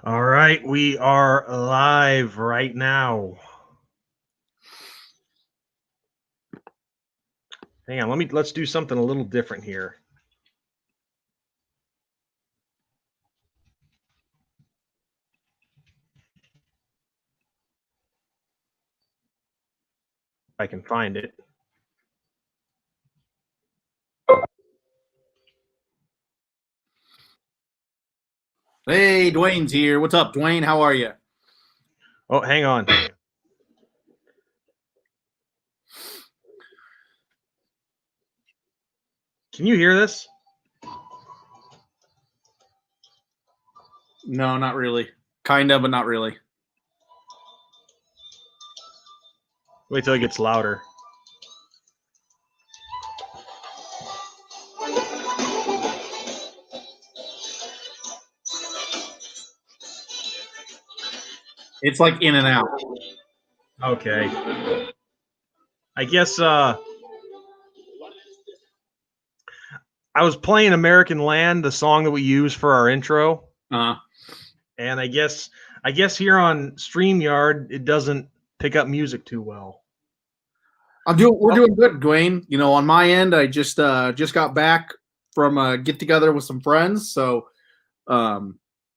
All right, we are live right now. Hang on, let's do something a little different here. If I can find it. Hey, Dwayne's here. What's up, Dwayne? How are you? Oh, hang on. Can you hear this? No, not really. Kind of, but not really. Wait till it gets louder. It's like in and out. Okay. I guess I was playing American Land, the song that we use for our intro, Uh, and I guess here on StreamYard it doesn't pick up music too well. we're doing good, Dwayne. You know, on my end, I just got back from a get together with some friends, so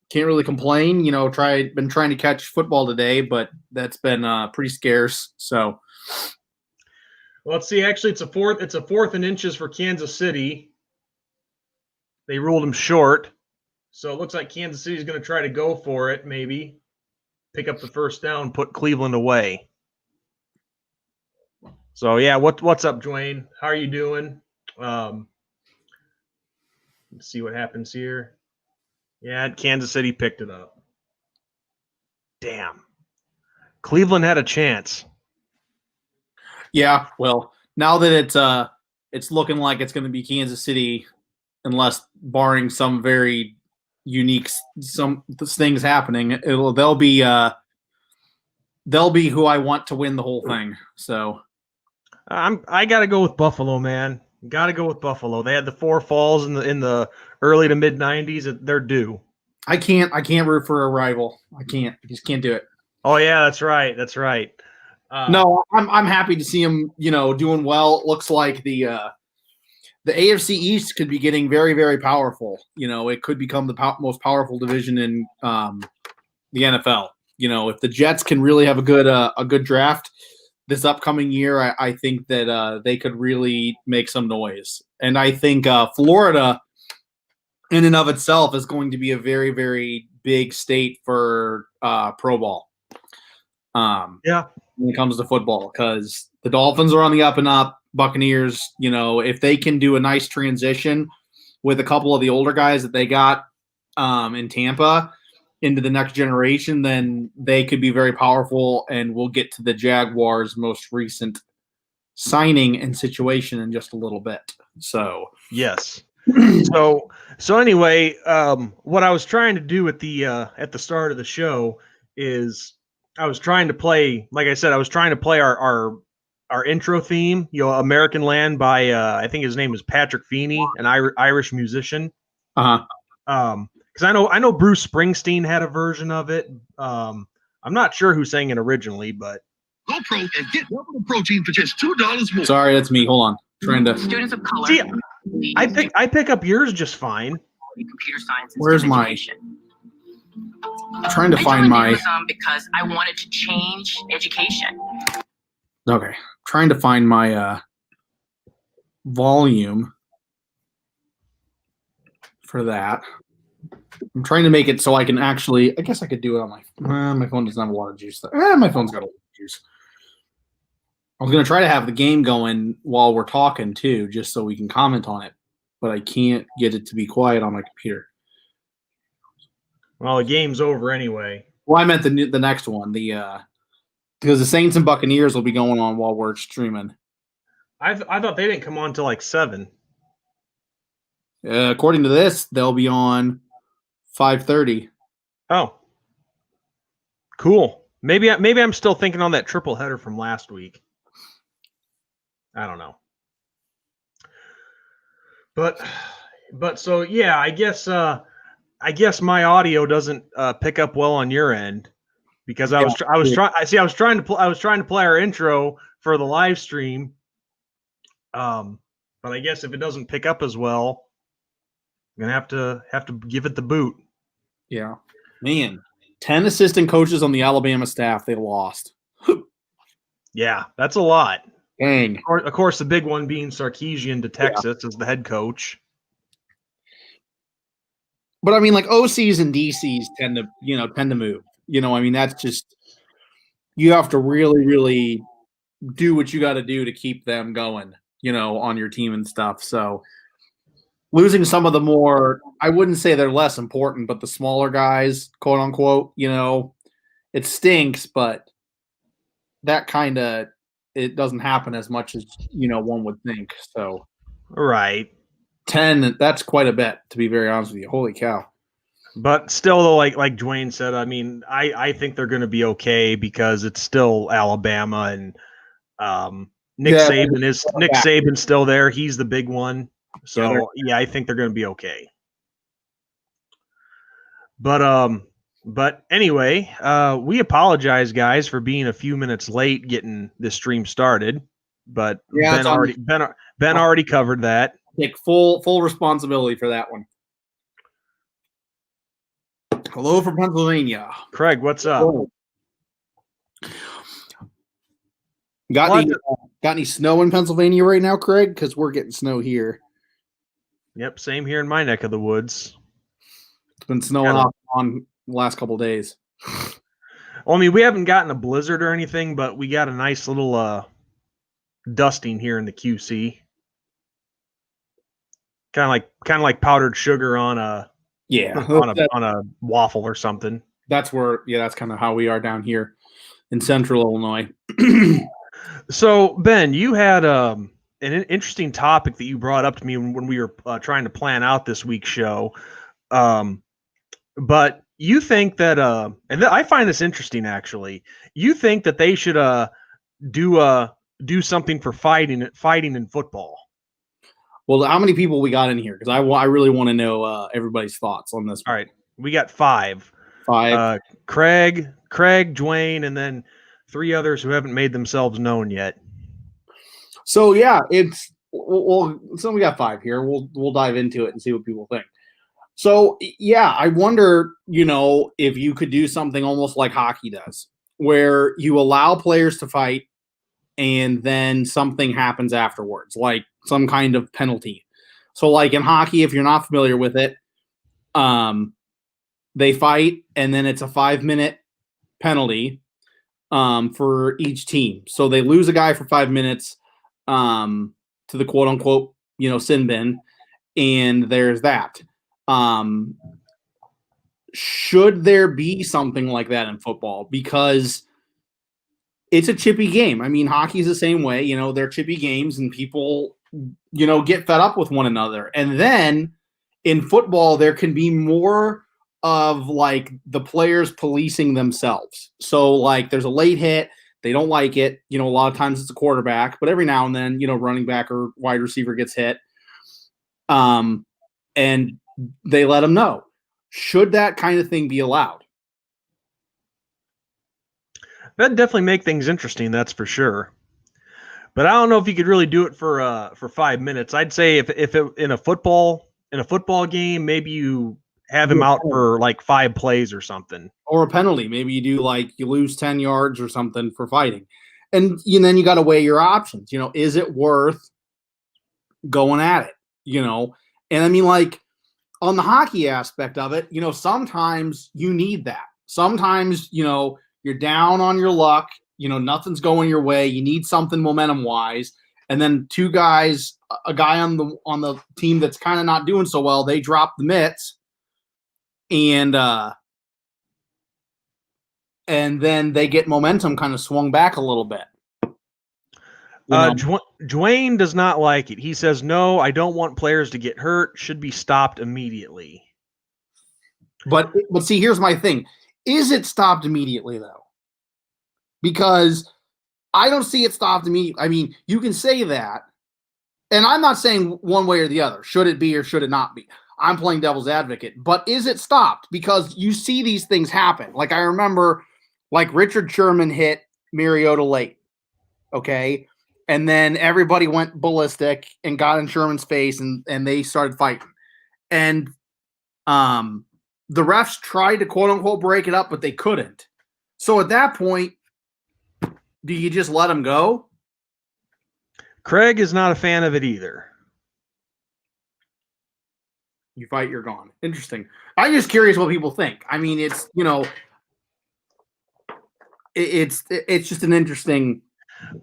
can't really complain. You know, been trying to catch football today, but that's been pretty scarce. So Well, let's see. Actually, it's a fourth and inches for Kansas City. They ruled him short. So it looks like Kansas City is going to try to go for it, maybe pick up the first down, put Cleveland away. So yeah, what's up, Dwayne? How are you doing? Let's see what happens here. Yeah, Kansas City picked it up. Damn, Cleveland had a chance. yeah, well, now that it's looking like it's going to be Kansas City, unless barring some very unique some things happening, they'll be who I want to win the whole thing. So I got to go with Buffalo, man. Got to go with Buffalo. They had the four falls in the early to mid '90s. They're due. I can't root for a rival. I just can't do it. Oh yeah, that's right. That's right. No, I'm happy to see him, you know, doing well. It looks like the AFC East could be getting very, very powerful. You know, it could become the most powerful division in the NFL. You know, if the Jets can really have a good draft this upcoming year, I think that they could really make some noise. And I think Florida, in and of itself, is going to be a very, very big state for pro ball. Yeah. When it comes to football, because the Dolphins are on the up and up. Buccaneers, you know, if they can do a nice transition with a couple of the older guys that they got in Tampa into the next generation, then they could be very powerful. And we'll get to the Jaguars' most recent signing and situation in just a little bit. So yes. So anyway, what I was trying to do at the start of the show is I was trying to play, like I said, I was trying to play our intro theme, American Land by I think his name is Patrick Feeney, an Irish musician. Because I know Bruce Springsteen had a version of it. I'm not sure who sang it originally, but Go pro and get double the protein for just $2 more. Sorry, that's me. Hold on, trying to. Students of color. See, I pick up yours just fine. Computer science. Where's my? Education. Trying to find my. Amazon because I wanted to change education. Okay, trying to find my volume for that. I'm trying to make it so I can actually. I guess I could do it on my phone. Doesn't have a lot of juice. My phone's got a lot of juice. I was gonna try to have the game going while we're talking too, just so we can comment on it, but I can't get it to be quiet on my computer. Well, the game's over anyway. Well, I meant the next one, because the Saints and Buccaneers will be going on while we're streaming. I thought they didn't come on till like 7. According to this, they'll be on 5:30. Oh, cool. Maybe I'm still thinking on that triple header from last week. I don't know. But so yeah, I guess I guess my audio doesn't pick up well on your end because I was trying to play our intro for the live stream. But I guess if it doesn't pick up as well, I'm gonna have to give it the boot. Yeah, man. 10 assistant coaches on the Alabama staff they lost. Yeah, that's a lot. Dang. Of course, the big one being Sarkisian to Texas as the head coach. But I mean, like OCs and DCs tend to move. I mean, that's just you have to really, really do what you got to do to keep them going. On your team and stuff. So losing some of the more, I wouldn't say they're less important, but the smaller guys, quote unquote, it stinks, but that kind of it doesn't happen as much as one would think. So right. 10, that's quite a bit, to be very honest with you. Holy cow. But still, though, like Dwayne said, I mean, I think they're going to be okay because it's still Alabama, and Nick Saban's still there. He's the big one. So yeah, I think they're going to be okay. But anyway, we apologize, guys, for being a few minutes late getting this stream started. But Ben already covered that. Take full responsibility for that one. Hello from Pennsylvania. Craig, what's up? Got any snow in Pennsylvania right now, Craig? Because we're getting snow here. Yep, same here in my neck of the woods. It's been snowing off on the last couple of days. Well, I mean, we haven't gotten a blizzard or anything, but we got a nice little dusting here in the QC. Kind of like powdered sugar on a on a waffle or something. That's kind of how we are down here in Central Illinois. So Ben, you had an interesting topic that you brought up to me when we were trying to plan out this week's show. But you think that, and I find this interesting actually. You think that they should do something for fighting in football? Well, how many people we got in here? Because I really want to know everybody's thoughts on this. All right, we got five. Craig, Dwayne, and then 3 others who haven't made themselves known yet. So yeah, so we got 5 here. We'll dive into it and see what people think. So yeah, I wonder, if you could do something almost like hockey does, where you allow players to fight and then something happens afterwards, like some kind of penalty. So like in hockey, if you're not familiar with it, they fight and then it's a 5-minute penalty for each team. So they lose a guy for 5 minutes to the quote unquote, sin bin. And there's that. Should there be something like that in football? Because it's a chippy game. I mean, hockey is the same way, they're chippy games and people, get fed up with one another. And then in football, there can be more of like the players policing themselves. So like there's a late hit, they don't like it. A lot of times it's a quarterback, but every now and then, running back or wide receiver gets hit. And they let them know. Should that kind of thing be allowed? That'd definitely make things interesting, that's for sure. But I don't know if you could really do it for 5 minutes. I'd say if it, in a football game, maybe you have him out for like 5 plays or something. Or a penalty. Maybe you do like you lose 10 yards or something for fighting. And then you got to weigh your options. Is it worth going at it? And I mean, like on the hockey aspect of it, sometimes you need that. Sometimes, you're down on your luck, nothing's going your way. You need something momentum wise. And then 2 guys, a guy on the team that's kind of not doing so well, they drop the mitts. And then they get momentum kind of swung back a little bit. Dwayne does not like it. He says, no, I don't want players to get hurt. Should be stopped immediately. But see, here's my thing. Is it stopped immediately, though? Because I don't see it stopped immediately. I mean, you can say that. And I'm not saying one way or the other. Should it be or should it not be? I'm playing devil's advocate. But is it stopped? Because you see these things happen. Like I remember, like Richard Sherman hit Mariota late, okay? And then everybody went ballistic and got in Sherman's face, and they started fighting. And the refs tried to quote unquote break it up, but they couldn't. So at that point, do you just let them go? Craig is not a fan of it either. You fight, you're gone. Interesting. I'm just curious what people think. I mean, it's it's just an interesting.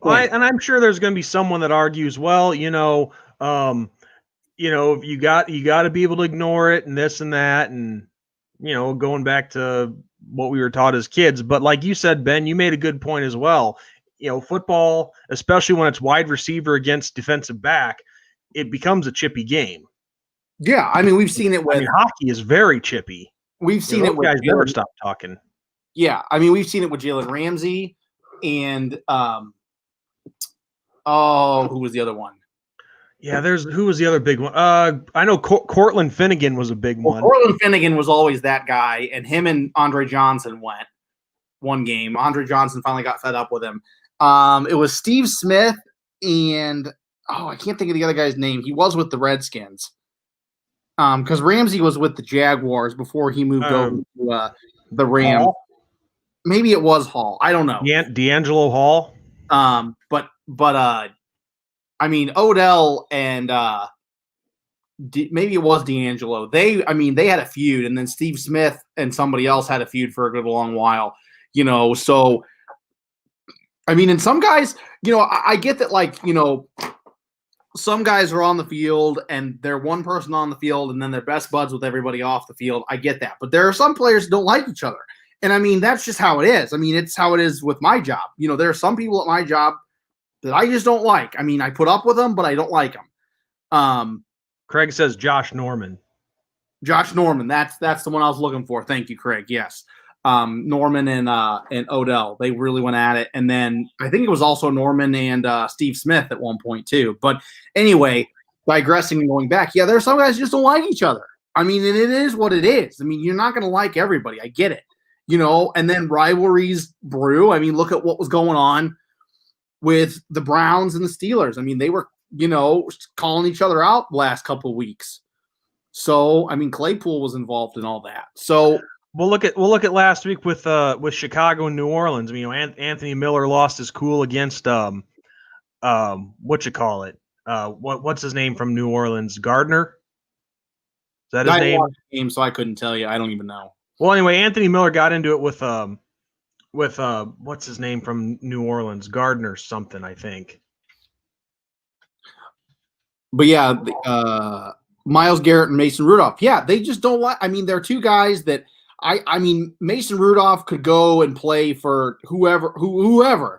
And I'm sure there's going to be someone that argues, well, you got to be able to ignore it and this and that, and going back to what we were taught as kids. But like you said, Ben, you made a good point as well. Football, especially when it's wide receiver against defensive back, it becomes a chippy game. Yeah, I mean, we've seen it with hockey is very chippy. We've seen it with guys never stop talking. Yeah, I mean, we've seen it with Jalen Ramsey and who was the other one? Yeah, who was the other big one? I know Cortland Finnegan was a big one. Cortland Finnegan was always that guy, and him and Andre Johnson went one game. Andre Johnson finally got fed up with him. It was Steve Smith and I can't think of the other guy's name. He was with the Redskins. Because Ramsey was with the Jaguars before he moved over to the Rams. Hall? Maybe it was Hall. I don't know. D'Angelo Hall. But I mean, Odell and maybe it was D'Angelo. They had a feud, and then Steve Smith and somebody else had a feud for a good long while. So I mean, and some guys, I get that, like, some guys are on the field and they're one person on the field and then they're best buds with everybody off the field. I get that. But there are some players who don't like each other. And I mean, that's just how it is. I mean, it's how it is with my job. There are some people at my job that I just don't like. I mean, I put up with them, but I don't like them. Craig says Josh Norman. Josh Norman. That's the one I was looking for. Thank you, Craig. Yes. Norman and Odell, they really went at it. And then I think it was also Norman and Steve Smith at one point too. But anyway, digressing and going back, yeah, there are some guys who just don't like each other. I mean, and it is what it is. I mean, you're not going to like everybody. I get it. And then rivalries brew. I mean, look at what was going on with the Browns and the Steelers. I mean, they were, calling each other out the last couple of weeks. So, I mean, Claypool was involved in all that. So We'll look at last week with Chicago and New Orleans. I mean, Anthony Miller lost his cool against what's his name from New Orleans? Gardner? Is that his name? Game, so I couldn't tell you. I don't even know. Well, anyway, Anthony Miller got into it with what's his name from New Orleans? Gardner something, I think. But yeah, Myles Garrett and Mason Rudolph. Yeah, they just don't like. I mean, they're two guys that. I mean, Mason Rudolph could go and play for whoever.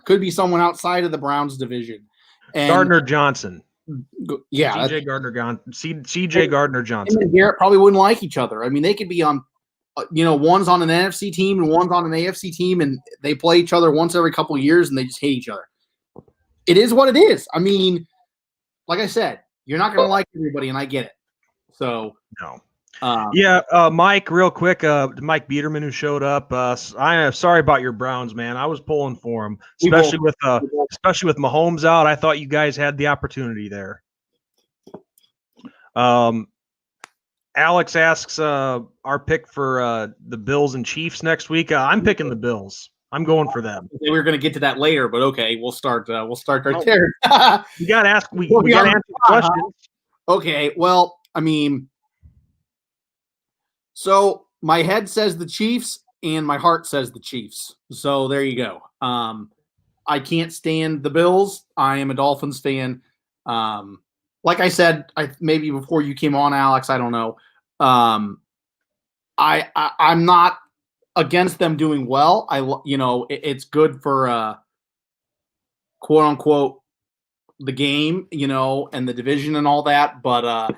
Could be someone outside of the Browns division. And Gardner Johnson. Yeah. C.J. Gardner Johnson. And Garrett probably wouldn't like each other. I mean, they could be on, one's on an NFC team and one's on an AFC team, and they play each other once every couple of years and they just hate each other. It is what it is. I mean, like I said, you're not going to like everybody, and I get it. So. No. Mike, real quick, Mike Biederman, who showed up. I am sorry about your Browns, man. I was pulling for him, especially with Mahomes out. I thought you guys had the opportunity there. Alex asks our pick for the Bills and Chiefs next week. I'm picking the Bills. I'm going for them. We were going to get to that later, but okay, we'll start right there. You got to ask. We got to answer the questions. Okay, well, I mean. So my head says the Chiefs and my heart says the Chiefs. So there you go. I can't stand the Bills. I am a Dolphins fan. Like I said, maybe before you came on, Alex, I don't know. I'm not against them doing well. It's good for quote unquote the game, and the division and all that. But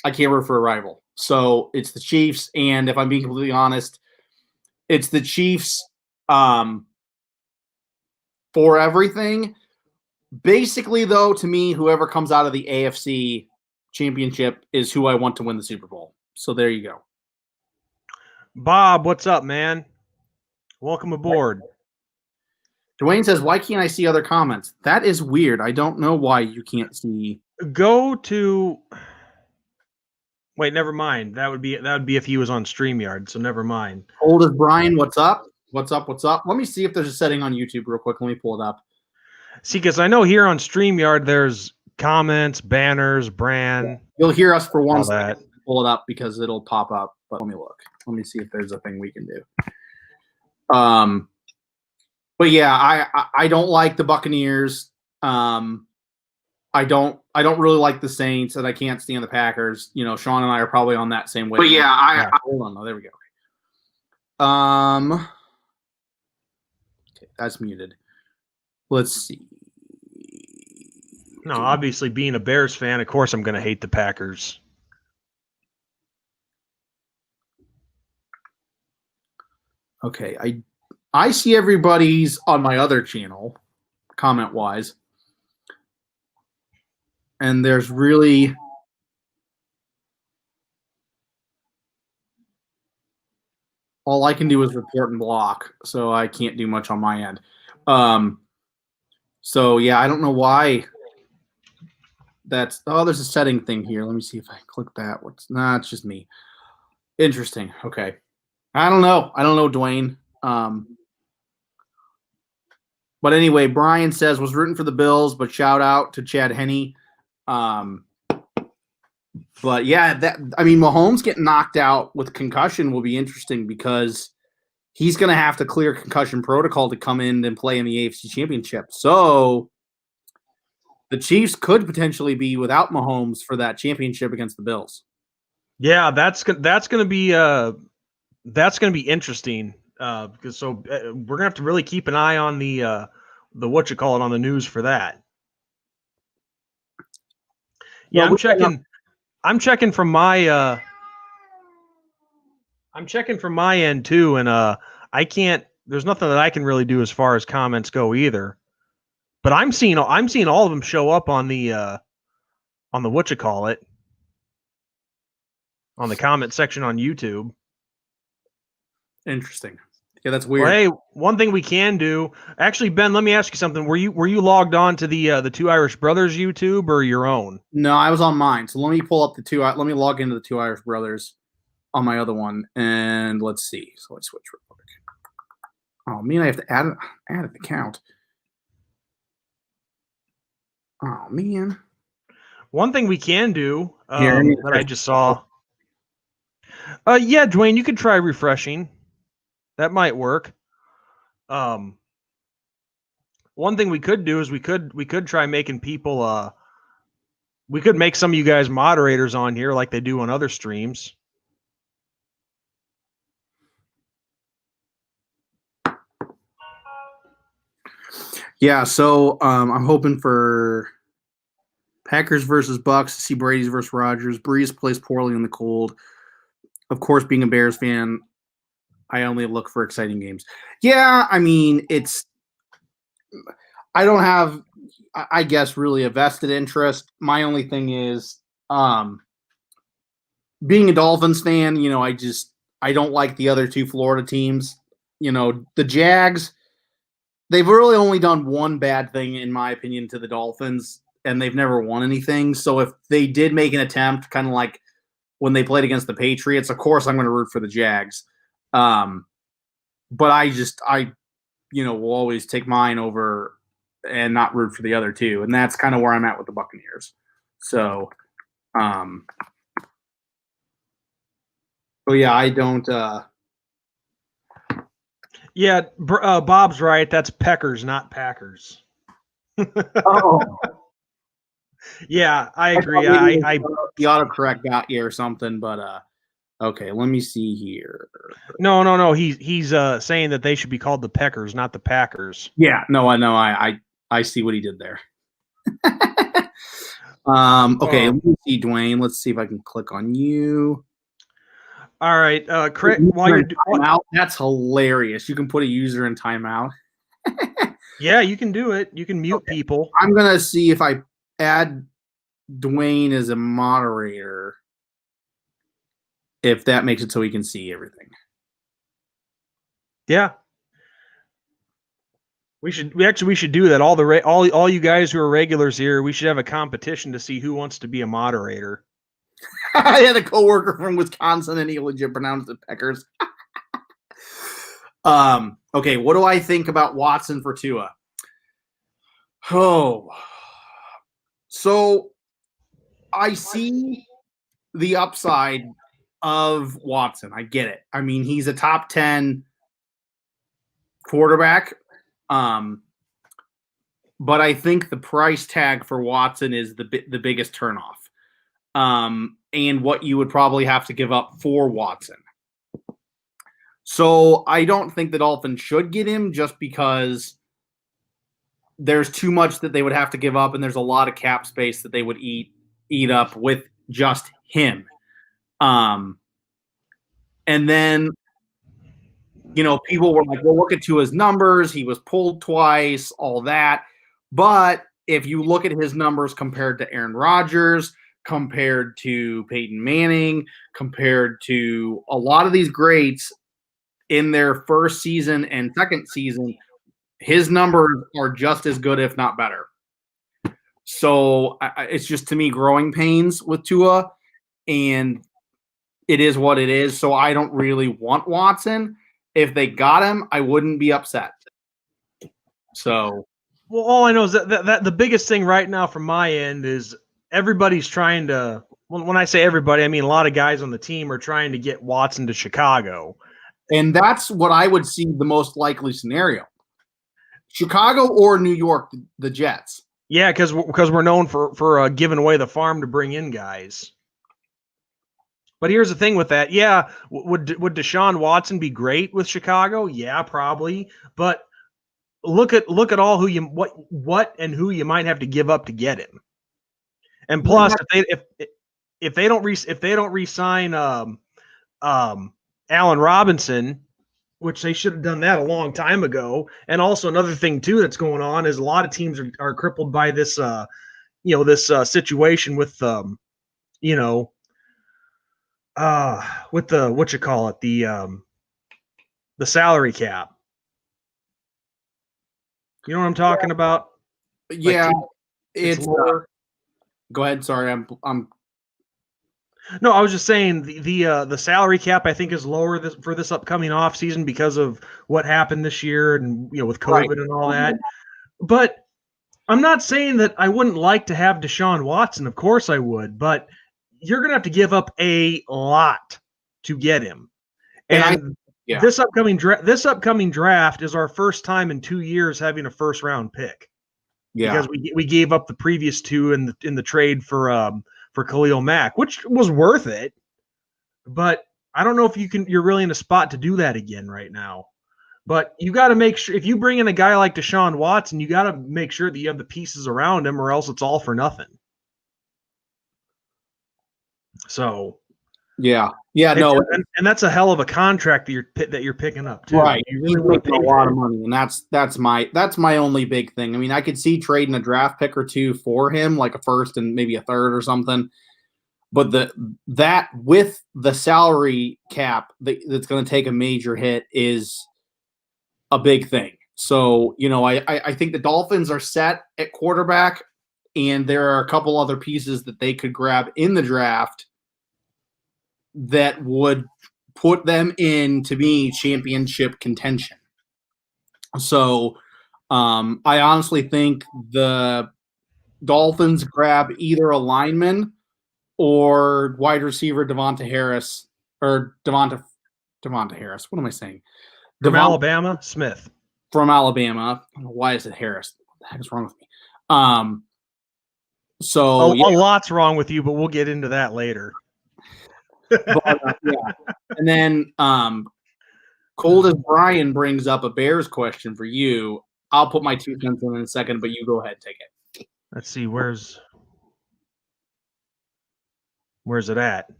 I can't root for a rival. So it's the Chiefs, and if I'm being completely honest, it's the Chiefs for everything. Basically, though, to me, whoever comes out of the AFC Championship is who I want to win the Super Bowl. So there you go. Bob, what's up, man? Welcome aboard. Dwayne says, "Why can't I see other comments?" That is weird. I don't know why you can't see. Go to. Wait, never mind. That would be if he was on StreamYard. So never mind. Old as Brian, what's up? What's up? What's up? Let me see if there's a setting on YouTube real quick. Let me pull it up. See, because I know here on StreamYard there's comments, banners, brand, You'll hear us for one all second. that. Pull it up because it'll pop up. But let me look. Let me see if there's a thing we can do. But yeah, I don't like the Buccaneers. I don't really like the Saints, and I can't stand the Packers. You know, Sean and I are probably on that same way. But yeah, I hold on. Oh, there we go. Okay, that's muted. Let's see. No, obviously being a Bears fan, of course I'm going to hate the Packers. Okay, I see everybody's on my other channel, comment wise, and there's really all I can do is report and block, so I can't do much on my end. So yeah, I don't know why. There's a setting thing here. Let me see if I click that. It's just me. Interesting. Okay. I don't know, Dwayne. But anyway, Brian says was rooting for the Bills, but shout out to Chad Henne. But yeah, Mahomes getting knocked out with concussion will be interesting because he's going to have to clear concussion protocol to come in and play in the AFC Championship. So the Chiefs could potentially be without Mahomes for that championship against the Bills. Yeah, that's going to be interesting because we're gonna have to really keep an eye on the on the news for that. Yeah, Well, I'm checking from my end too, and I can't. There's nothing that I can really do as far as comments go either. But I'm seeing all of them show up on the on the comment section on YouTube. Interesting. Yeah, that's weird. Well, hey, one thing we can do. Actually, Ben, let me ask you something. Were you logged on to the Two Irish Brothers YouTube or your own? No, I was on mine. So let me pull up let me log into the Two Irish Brothers on my other one, and let's see. So let's switch real quick. Oh man, I have to add an account. Oh man. One thing we can do Here, that I just saw. Yeah, Dwayne, you could try refreshing. That might work. One thing we could do is we could try making people. We could make some of you guys moderators on here like they do on other streams. Yeah, so I'm hoping for Packers versus Bucks to see Brady's versus Rodgers. Breeze plays poorly in the cold. Of course, being a Bears fan, I only look for exciting games. Yeah, I mean, I don't have, I guess, really a vested interest. My only thing is, being a Dolphins fan, you know, I don't like the other two Florida teams. You know, the Jags, they've really only done one bad thing, in my opinion, to the Dolphins, and they've never won anything. So if they did make an attempt, kind of like when they played against the Patriots, of course I'm going to root for the Jags. But I will always take mine over and not root for the other two. And that's kind of where I'm at with the Buccaneers. So, yeah, I don't, Yeah, Bob's right. That's Peckers, not Packers. oh, Yeah, I agree. the autocorrect got you or something, but okay, let me see here. No. He's saying that they should be called the Peckers, not the Packers. Yeah, no, I know. I see what he did there. Okay, let me see, Dwayne. Let's see if I can click on you. All right, while you're timeout, that's hilarious. You can put a user in timeout. Yeah, you can do it. You can mute people. I'm gonna see if I add Dwayne as a moderator. if that makes it so he can see everything. Yeah. We should do that. All you guys who are regulars here, we should have a competition to see who wants to be a moderator. I had a coworker from Wisconsin and he legit pronounced it Peckers. Okay, what do I think about Watson for Tua? Oh, so I see the upside of Watson. I get it. I mean, he's a top 10 quarterback. But I think the price tag for Watson is the biggest turnoff. And what you would probably have to give up for Watson. So I don't think the Dolphins should get him just because there's too much that they would have to give up, and there's a lot of cap space that they would eat up with just him. And then, people were like, well, look at his numbers. He was pulled twice, all that. But if you look at his numbers compared to Aaron Rodgers, compared to Peyton Manning, compared to a lot of these greats in their first season and second season, his numbers are just as good, if not better. So it's just, to me, growing pains with Tua, and it is what it is. So I don't really want Watson. If they got him, I wouldn't be upset. So, well, all I know is that the biggest thing right now from my end is everybody's trying to. When I say everybody, I mean a lot of guys on the team are trying to get Watson to Chicago, and that's what I would see the most likely scenario: Chicago or New York, the Jets. Yeah, because we're known for giving away the farm to bring in guys. But here's the thing with that. Yeah, would Deshaun Watson be great with Chicago? Yeah, probably. But look at all who what and who you might have to give up to get him. And plus, if they don't re-sign Allen Robinson, which they should have done that a long time ago. And also another thing too that's going on is a lot of teams are crippled by this situation with with the salary cap. You know what I'm talking about? Yeah, it's go ahead. Sorry, I'm. No, I was just saying the salary cap I think is lower for this upcoming offseason because of what happened this year and with COVID and all that. But I'm not saying that I wouldn't like to have Deshaun Watson. Of course I would, but you're going to have to give up a lot to get him. And this upcoming draft is our first time in 2 years having a first round pick. Yeah. Because we gave up the previous two in the trade for Khalil Mack, which was worth it. But I don't know if you're really in a spot to do that again right now. But you got to make sure, if you bring in a guy like Deshaun Watson, you got to make sure that you have the pieces around him, or else it's all for nothing. So, no, and that's a hell of a contract that you're picking up too. Right, you really want to pay a lot of money, and that's my only big thing. I mean, I could see trading a draft pick or two for him, like a first and maybe a third or something. But that with the salary cap that's going to take a major hit is a big thing. So, I think the Dolphins are set at quarterback, and there are a couple other pieces that they could grab in the draft that would put them in, to me, championship contention. So I honestly think the Dolphins grab either a lineman or wide receiver Devonta Harris. What am I saying? From Alabama, Smith. From Alabama. I don't know, why is it Harris? What the heck is wrong with me? A lot's wrong with you, but we'll get into that later. And then Cold as Brian brings up a Bears question for you. I'll put my 2 cents in a second, but you go ahead and take it. Let's see, where's it at?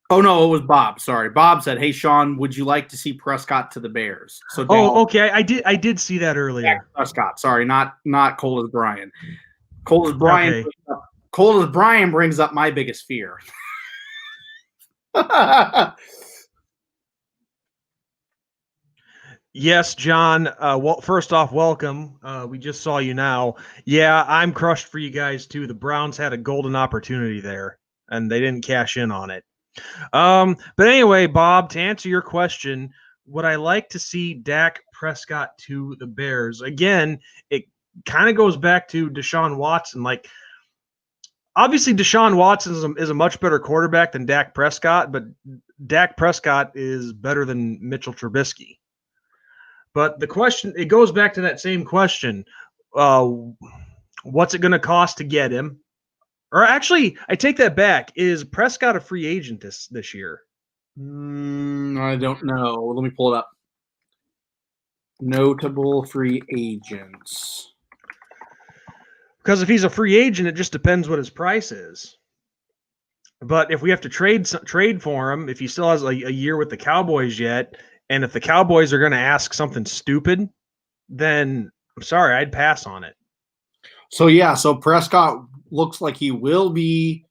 Oh no, it was Bob. Sorry, Bob said, "Hey Sean, would you like to see Prescott to the Bears?" So okay, I did see that earlier. Yeah, Prescott, sorry, not Cold as Brian. Cold as Brian. Okay. Cold as Brian brings up my biggest fear. Yes, John. Well, first off, welcome. We just saw you now. Yeah, I'm crushed for you guys too. The Browns had a golden opportunity there, and they didn't cash in on it. But anyway, Bob, to answer your question, would I like to see Dak Prescott to the Bears? Again, it kind of goes back to Deshaun Watson. Like, obviously, Deshaun Watson is a much better quarterback than Dak Prescott, but Dak Prescott is better than Mitchell Trubisky. But the question, it goes back to that same question. What's it going to cost to get him? Or actually, I take that back. Is Prescott a free agent this year? I don't know. Let me pull it up. Notable free agents. Because if he's a free agent, it just depends what his price is. But if we have to trade for him, if he still has a year with the Cowboys yet, and if the Cowboys are going to ask something stupid, then I'm sorry, I'd pass on it. So yeah, so Prescott looks like he will be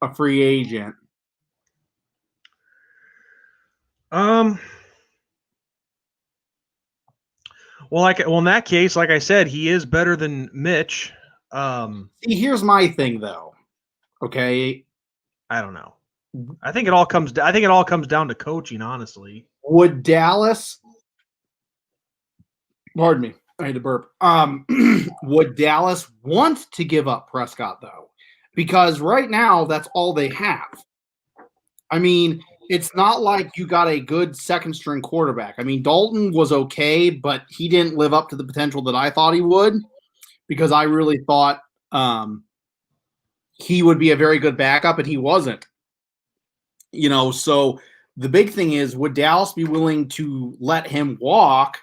a free agent. Well, in that case, like I said, he is better than Mitch. See, here's my thing, though. Okay, I don't know. I think it all comes down to coaching, honestly. would Dallas? Pardon me, I had to burp. Would Dallas want to give up Prescott though? Because right now, that's all they have. I mean, it's not like you got a good second string quarterback. I mean, Dalton was okay, but he didn't live up to the potential that I thought he would, because I really thought he would be a very good backup, and he wasn't. So the big thing is, would Dallas be willing to let him walk?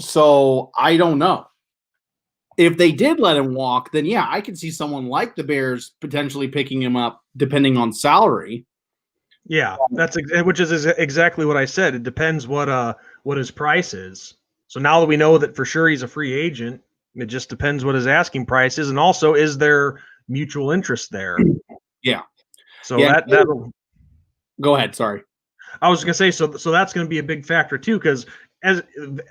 So I don't know. If they did let him walk, then yeah, I could see someone like the Bears potentially picking him up depending on salary. Yeah, which is exactly what I said. It depends what his price is. So now that we know that for sure he's a free agent, it just depends what his asking price is, and also is there mutual interest there? Yeah. So Yeah. that'll Go ahead. Sorry. I was going to say, so that's going to be a big factor too, because as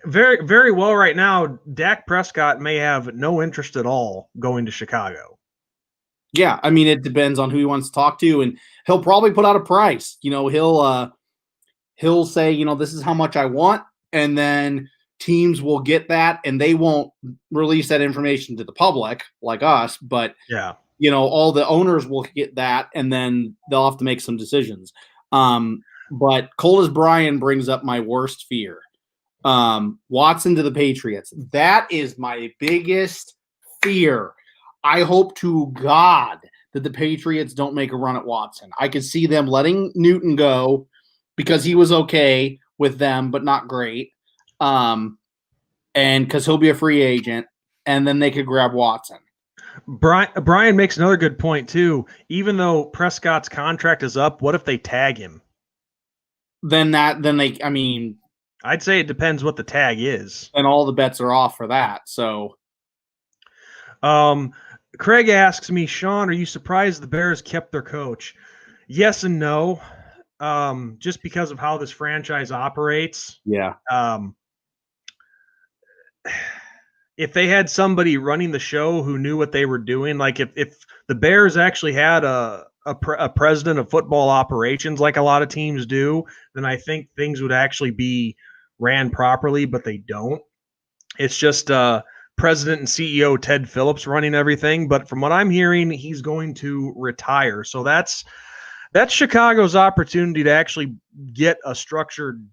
very, very well right now, Dak Prescott may have no interest at all going to Chicago. Yeah, I mean, it depends on who he wants to talk to, and he'll probably put out a price. He'll say, this is how much I want, and then teams will get that, and they won't release that information to the public like us, but yeah, all the owners will get that, and then they'll have to make some decisions. But Coldest Brian brings up my worst fear. Watson to the Patriots. That is my biggest fear. I hope to God that the Patriots don't make a run at Watson. I could see them letting Newton go because he was okay with them, but not great. And because he'll be a free agent, and then they could grab Watson. Brian makes another good point too. Even though Prescott's contract is up, what if they tag him? I'd say it depends what the tag is. And all the bets are off for that. So, Craig asks me, Sean, are you surprised the Bears kept their coach? Yes and no. Just because of how this franchise operates. Yeah. If they had somebody running the show who knew what they were doing, like if the Bears actually had a president of football operations, like a lot of teams do, then I think things would actually be ran properly, but they don't. It's just President and CEO Ted Phillips running everything. But from what I'm hearing, he's going to retire. So that's Chicago's opportunity to actually get a structured,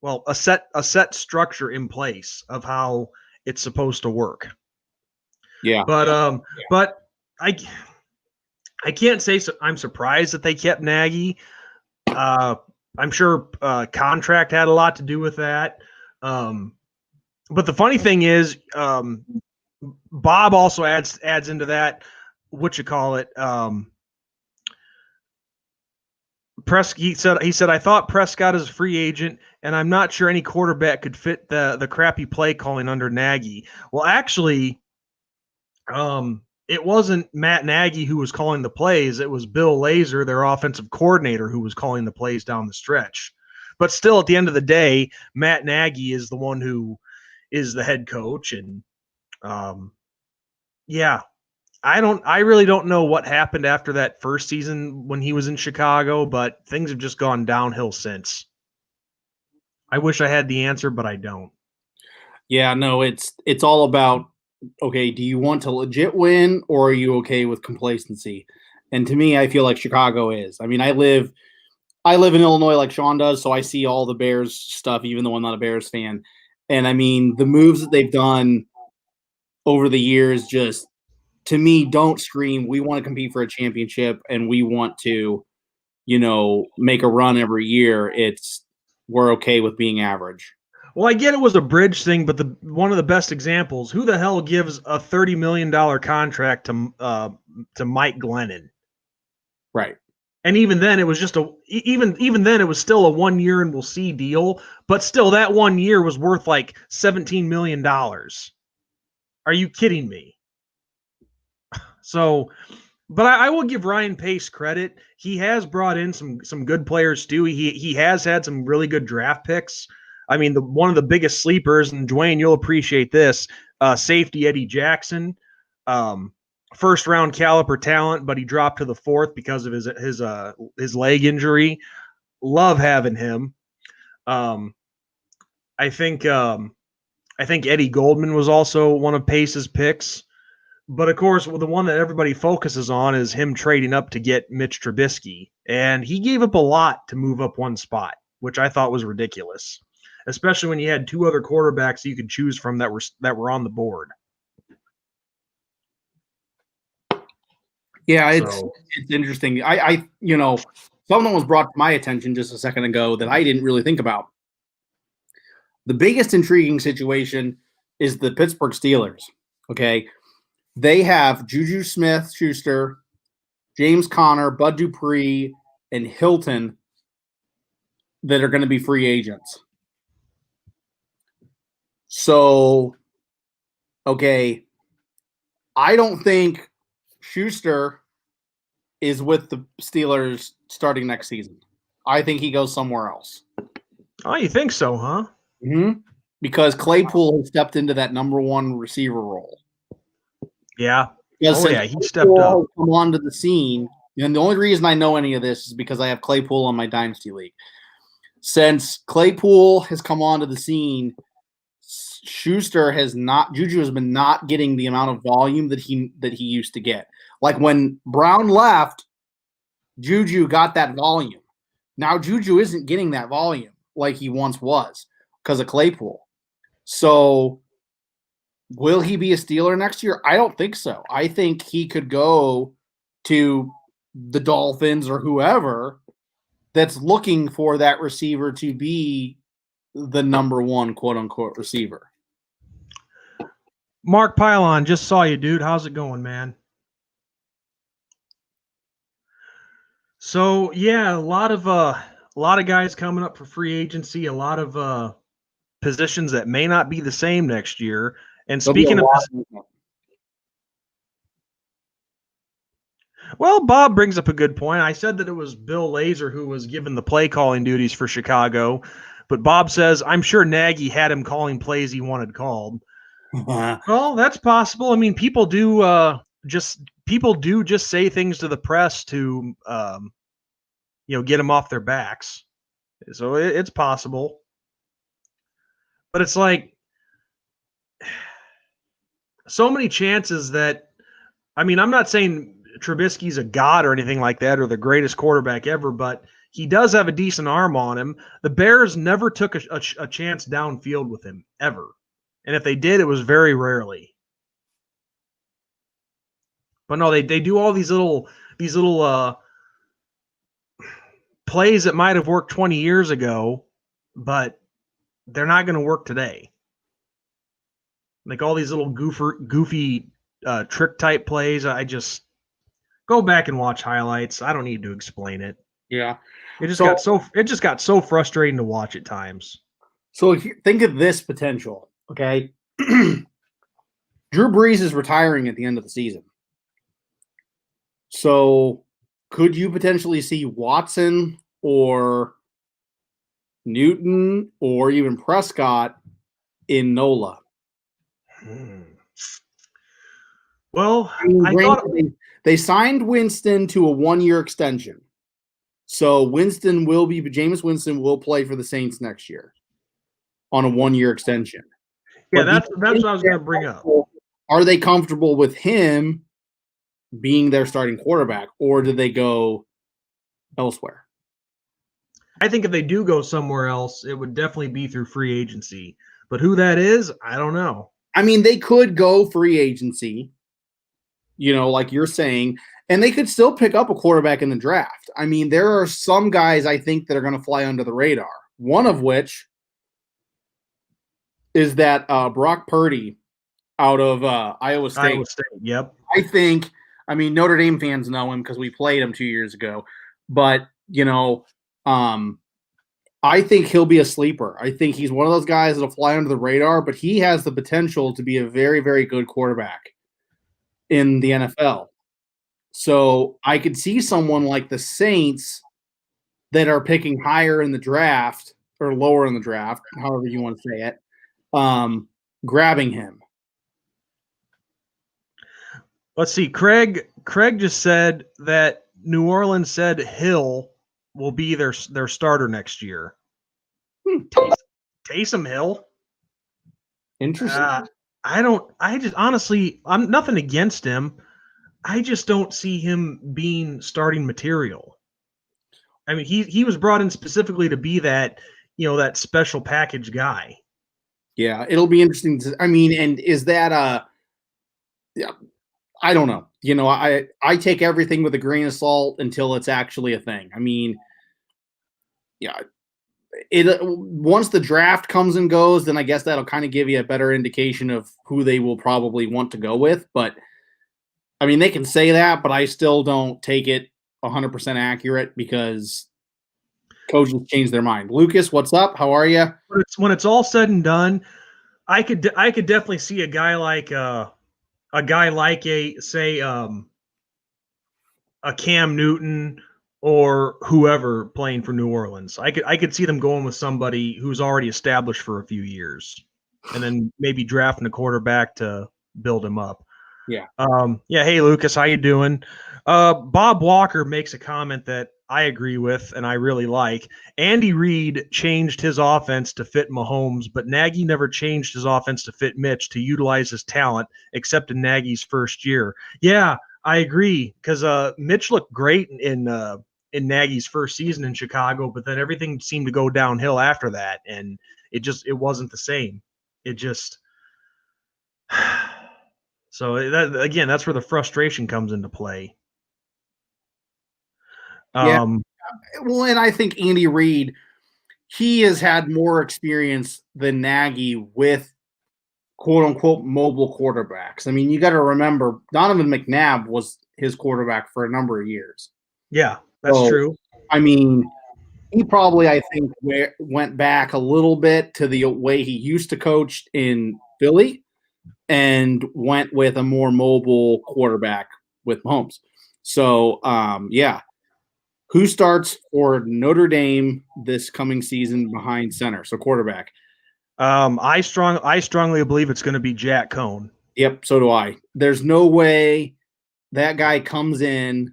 a set structure in place of how it's supposed to work. Yeah. But I can't say I'm surprised that they kept Nagy. I'm sure contract had a lot to do with that. But the funny thing is, Bob also adds into that, he said, I thought Prescott is a free agent, and I'm not sure any quarterback could fit the crappy play calling under Nagy. Well, actually, it wasn't Matt Nagy who was calling the plays. It was Bill Lazor, their offensive coordinator, who was calling the plays down the stretch. But still, at the end of the day, Matt Nagy is the one who is the head coach. And yeah, I really don't know what happened after that first season when he was in Chicago, but things have just gone downhill since. I wish I had the answer, but I don't. Yeah, no, it's all about, okay, do you want to legit win or are you okay with complacency? And to me, I feel like Chicago is. I mean, I live in Illinois like Sean does, so I see all the Bears stuff, even though I'm not a Bears fan. And I mean, the moves that they've done over the years just, to me, don't scream, we want to compete for a championship and we want to, make a run every year. We're okay with being average. Well, I get it was a bridge thing, but one of the best examples, who the hell gives a $30 million contract to Mike Glennon? Right. And even then, it was just even then it was still a 1 year and we'll see deal. But still, that 1 year was worth like $17 million. Are you kidding me? So, but I will give Ryan Pace credit. He has brought in some good players too. He has had some really good draft picks. I mean, one of the biggest sleepers, and Dwayne, you'll appreciate this, safety Eddie Jackson, first round caliber talent, but he dropped to the fourth because of his leg injury. Love having him. I think Eddie Goldman was also one of Pace's picks. But, of course, the one that everybody focuses on is him trading up to get Mitch Trubisky. And he gave up a lot to move up one spot, which I thought was ridiculous, especially when you had two other quarterbacks you could choose from that were on the board. Yeah, it's interesting. I something was brought to my attention just a second ago that I didn't really think about. The biggest intriguing situation is the Pittsburgh Steelers, okay? They have Juju Smith-Schuster, James Conner, Bud Dupree, and Hilton that are going to be free agents. So, okay, I don't think Schuster is with the Steelers starting next season. I think he goes somewhere else. Oh, you think so, huh? Mm-hmm. Because Claypool has stepped into that number one receiver role. Yeah. He stepped up. Come onto the scene, and the only reason I know any of this is because I have Claypool on my Dynasty League. Since Claypool has come onto the scene, Juju has been not getting the amount of volume that he used to get. Like when Brown left, Juju got that volume. Now Juju isn't getting that volume like he once was because of Claypool. So will he be a Steeler next year? I don't think so. I think he could go to the Dolphins or whoever that's looking for that receiver to be the number one quote-unquote receiver. Mark Pylon, just saw you, dude. How's it going, man? So, yeah, a lot of guys coming up for free agency, a lot of positions that may not be the same next year. And speaking of, well, Bob brings up a good point. I said that it was Bill Lazor who was given the play calling duties for Chicago, but Bob says I'm sure Nagy had him calling plays he wanted called. Well, that's possible. I mean, people do just say things to the press to get them off their backs. So it's possible, but it's like so many chances that, I mean, I'm not saying Trubisky's a god or anything like that or the greatest quarterback ever, but he does have a decent arm on him. The Bears never took a chance downfield with him, ever. And if they did, it was very rarely. But no, they do all these little plays that might have worked 20 years ago, but they're not going to work today. Like all these little goofy trick type plays. I just go back and watch highlights. I don't need to explain it. Yeah. It just got so frustrating to watch at times. So if you think of this potential, okay? Drew Brees is retiring at the end of the season. So could you potentially see Watson or Newton or even Prescott in NOLA? Well, I mean, I thought granted, they signed Winston to a 1-year extension. So Jameis Winston will play for the Saints next year on a 1-year extension. yeah, But that's what I was going to bring up. Are they comfortable with him being their starting quarterback, or do they go elsewhere? I think if they do go somewhere else, it would definitely be through free agency. But who that is, I don't know. I mean, they could go free agency, like you're saying, and they could still pick up a quarterback in the draft. I mean, there are some guys I think that are going to fly under the radar. One of which is that Brock Purdy out of Iowa State. Iowa State, yep. I mean, Notre Dame fans know him because we played him 2 years ago. But, I think he'll be a sleeper. I think he's one of those guys that'll fly under the radar, but he has the potential to be a very, very good quarterback in the NFL. So I could see someone like the Saints that are picking higher in the draft or lower in the draft, however you want to say it, grabbing him. Let's see. Craig just said that New Orleans said Hill will be their starter next year. Taysom Hill? Interesting. I'm nothing against him. I just don't see him being starting material. I mean, he was brought in specifically to be that, that special package guy. Yeah, it'll be interesting and is that yeah, I don't know. I take everything with a grain of salt until it's actually a thing. I mean, yeah, once the draft comes and goes, then I guess that'll kind of give you a better indication of who they will probably want to go with. But I mean, they can say that, but I still don't take it 100% accurate because coaches change their mind. Lucas, what's up? How are you? When it's all said and done, I could definitely see a guy like a Cam Newton or whoever playing for New Orleans. I could see them going with somebody who's already established for a few years, and then maybe drafting a quarterback to build him up. Yeah. Yeah. Hey, Lucas, how you doing? Bob Walker makes a comment that I agree with and I really like. Andy Reid changed his offense to fit Mahomes, but Nagy never changed his offense to fit Mitch to utilize his talent, except in Nagy's first year. Yeah, I agree, because Mitch looked great in Nagy's first season in Chicago, but then everything seemed to go downhill after that, and it wasn't the same. It just so that's where the frustration comes into play. Yeah. Well, and I think Andy Reid, he has had more experience than Nagy with quote unquote mobile quarterbacks. I mean, you got to remember Donovan McNabb was his quarterback for a number of years. Yeah, that's true. I mean, he probably, I think, went back a little bit to the way he used to coach in Philly and went with a more mobile quarterback with Mahomes. So, yeah. Who starts for Notre Dame this coming season behind center? So quarterback. I strongly believe it's going to be Jack Cohn. Yep, so do I. There's no way that guy comes in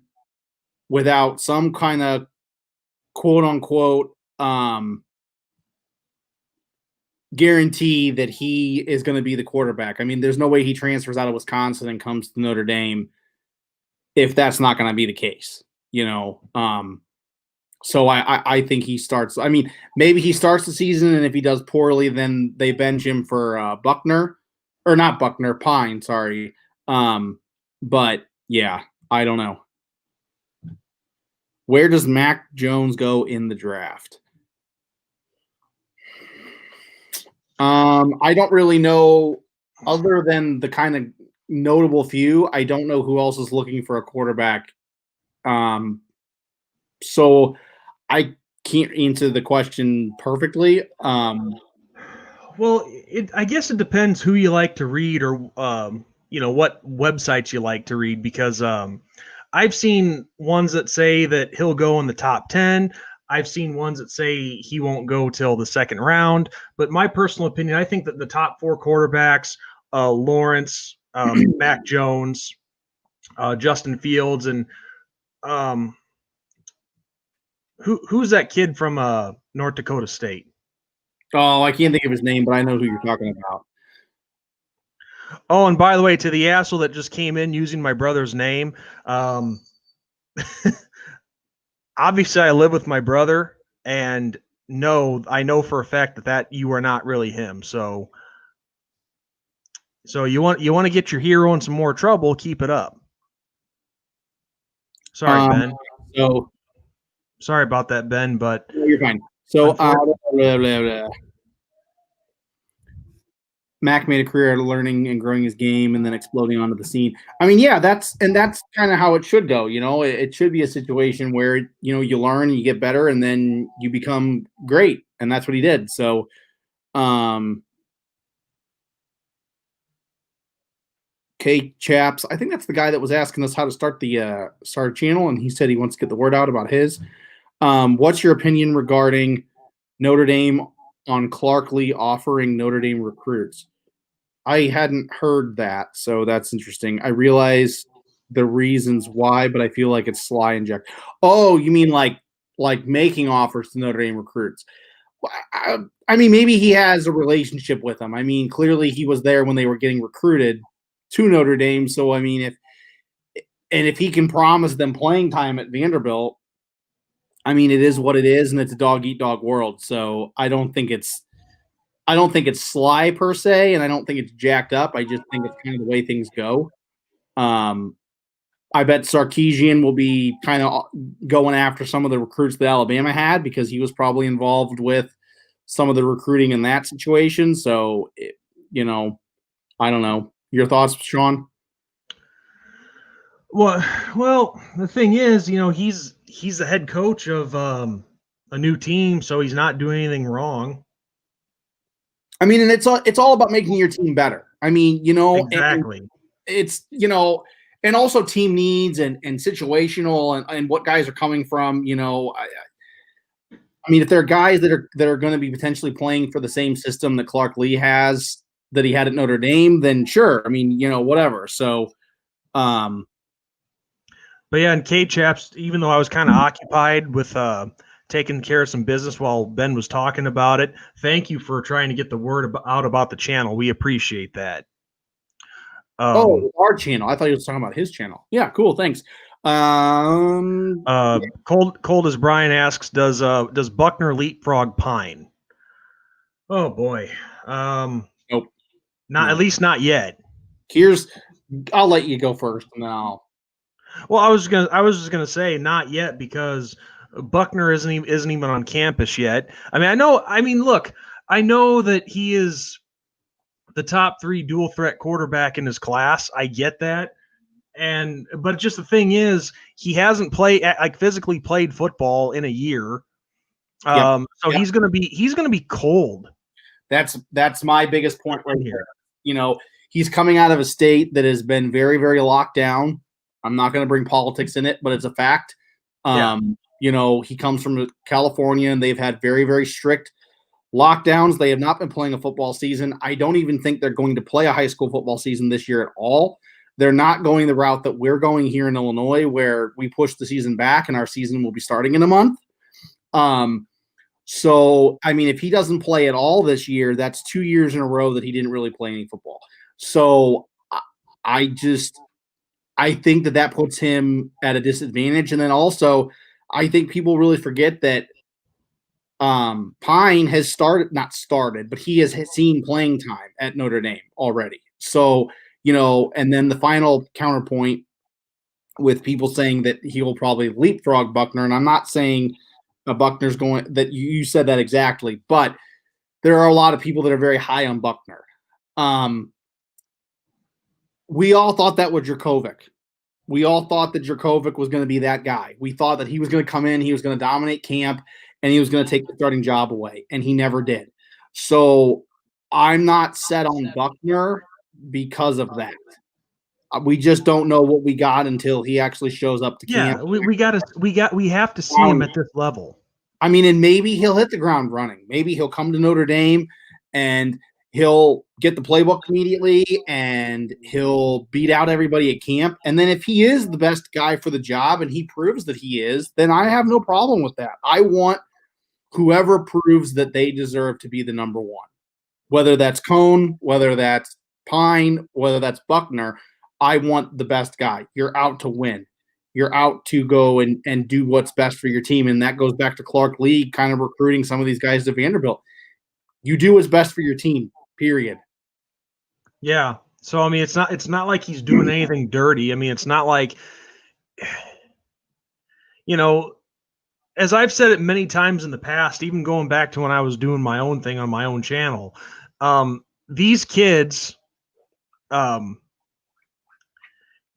without some kind of quote unquote guarantee that he is going to be the quarterback. I mean, there's no way he transfers out of Wisconsin and comes to Notre Dame if that's not going to be the case. So I think he starts. I mean, maybe he starts the season, and if he does poorly, then they bench him for Pine. Sorry. But yeah, I don't know. Where does Mac Jones go in the draft? I don't really know, other than the kind of notable few. I don't know who else is looking for a quarterback. So I can't answer the question perfectly. Well, I guess it depends who you like to read or what websites you like to read, because I've seen ones that say that he'll go in the top 10. I've seen ones that say he won't go till the second round. But my personal opinion, I think that the top 4 quarterbacks, Lawrence, Mac Jones, Justin Fields, and who's that kid from North Dakota State? Oh, I can't think of his name, but I know who you're talking about. Oh, and by the way, to the asshole that just came in using my brother's name, obviously I live with my brother, and I know for a fact that you are not really him. So you want to get your hero in some more trouble, keep it up. Sorry, Ben. So sorry about that, Ben, but you're fine. So Mac made a career out of learning and growing his game and then exploding onto the scene. I mean, yeah, that's kind of how it should go. It should be a situation where, you learn, you get better, and then you become great. And that's what he did. So, K Chaps, I think that's the guy that was asking us how to start the channel. And he said he wants to get the word out about his. What's your opinion regarding Notre Dame on Clark Lee offering Notre Dame recruits? I hadn't heard that, so that's interesting. I realize the reasons why, but I feel like it's sly inject. Oh, you mean like making offers to Notre Dame recruits? I mean, maybe he has a relationship with them. I mean, clearly he was there when they were getting recruited to Notre Dame. So, I mean, if he can promise them playing time at Vanderbilt, I mean, it is what it is, and it's a dog-eat-dog world. So I don't think it's sly per se, and I don't think it's jacked up. I just think it's kind of the way things go. I bet Sarkisian will be kind of going after some of the recruits that Alabama had because he was probably involved with some of the recruiting in that situation. So, I don't know. Your thoughts, Sean? Well, the thing is, he's the head coach of a new team, so he's not doing anything wrong. I mean, and it's all about making your team better. I mean, exactly. It's and also team needs and situational and what guys are coming from. I mean, if there are guys that are going to be potentially playing for the same system that Clark Lee has that he had at Notre Dame, then sure. I mean, whatever. So, but yeah, and K Chaps, even though I was kind of occupied with taking care of some business while Ben was talking about it, thank you for trying to get the word out about the channel. We appreciate that. Our channel. I thought you were talking about his channel. Yeah, cool. Thanks. Cold as Brian asks, does Buckner leapfrog Pine? Oh boy. Nope. At least not yet. I'll let you go first and then I'll. Well, I was just gonna say not yet because Buckner isn't even on campus yet. I mean, look, I know that he is the top 3 dual threat quarterback in his class. I get that. But just the thing is, he hasn't physically played football in a year. So he's gonna be cold. That's my biggest point right here. He's coming out of a state that has been very, very locked down. I'm not going to bring politics in it, but it's a fact. He comes from California, and they've had very, very strict lockdowns. They have not been playing a football season. I don't even think they're going to play a high school football season this year at all. They're not going the route that we're going here in Illinois, where we push the season back and our season will be starting in a month. So, I mean, if he doesn't play at all this year, that's 2 years in a row that he didn't really play any football. So I think that puts him at a disadvantage. And then also, I think people really forget that Pine has not started, but he has seen playing time at Notre Dame already. So, and then the final counterpoint with people saying that he will probably leapfrog Buckner. And I'm not saying Buckner's going that you said that exactly, but there are a lot of people that are very high on Buckner. We all thought that with Jurkovec. We all thought that Jurkovec was going to be that guy. We thought that he was going to come in, he was going to dominate camp, and he was going to take the starting job away, and he never did. So I'm not set on Buckner because of that. We just don't know what we got until he actually shows up to Yeah, camp. we have to see him at this level. I mean, and maybe he'll hit the ground running. Maybe he'll come to Notre Dame and he'll get the playbook immediately and he'll beat out everybody at camp. And then if he is the best guy for the job and he proves that he is, then I have no problem with that. I want whoever proves that they deserve to be the number one, whether that's Cone, whether that's Pine, whether that's Buckner. I want the best guy. You're out to win. You're out to go and do what's best for your team. And that goes back to Clark Lee kind of recruiting some of these guys to Vanderbilt. You do what's best for your team, period. Yeah. So I mean it's not like he's doing anything dirty. I mean, it's not like, you know, as I've said it many times in the past, even going back to when I was doing my own thing on my own channel, these kids,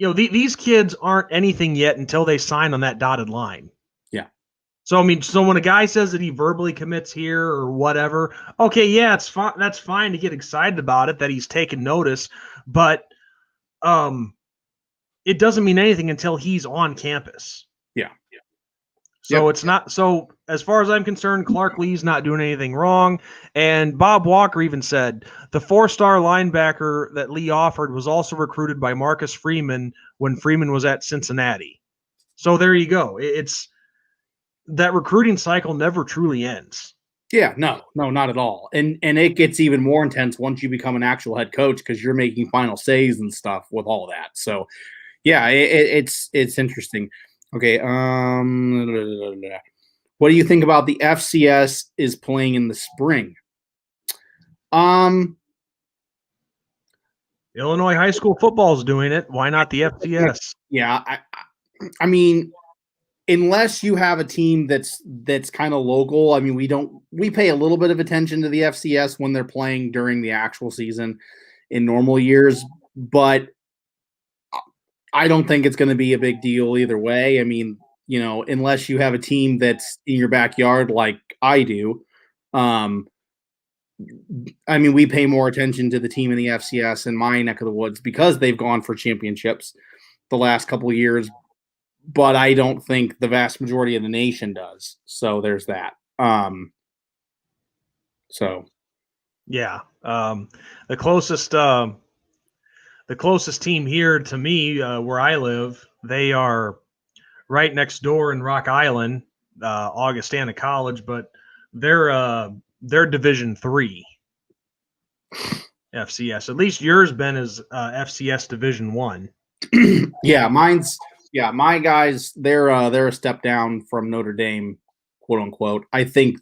these kids aren't anything yet until they sign on that dotted line. Yeah. So, I mean, so when a guy says that he verbally commits here or whatever, okay, yeah, it's fine. That's fine to get excited about it, that he's taken notice, but it doesn't mean anything until he's on campus. Yeah. So It's not, so as far as I'm concerned, Clark Lee's not doing anything wrong. And Bob Walker even said the 4-star linebacker that Lee offered was also recruited by Marcus Freeman when Freeman was at Cincinnati. So there you go. It's that recruiting cycle never truly ends. Yeah, no, not at all. And it gets even more intense once you become an actual head coach because you're making final says and stuff with all of that. So yeah, it's interesting. Okay. What do you think about the FCS is playing in the spring? Illinois high school football is doing it. Why not the FCS? Yeah, I mean, unless you have a team that's kind of local. I mean, we pay a little bit of attention to the FCS when they're playing during the actual season in normal years, but I don't think it's going to be a big deal either way. I mean, unless you have a team that's in your backyard like I do. I mean, we pay more attention to the team in the FCS in my neck of the woods because they've gone for championships the last couple of years, but I don't think the vast majority of the nation does. So there's that. Yeah. The closest team here to me, where I live, they are right next door in Rock Island, Augustana College, but they're Division III FCS. At least yours, Ben, is FCS Division I. Yeah, my guys, they're a step down from Notre Dame, quote unquote. I think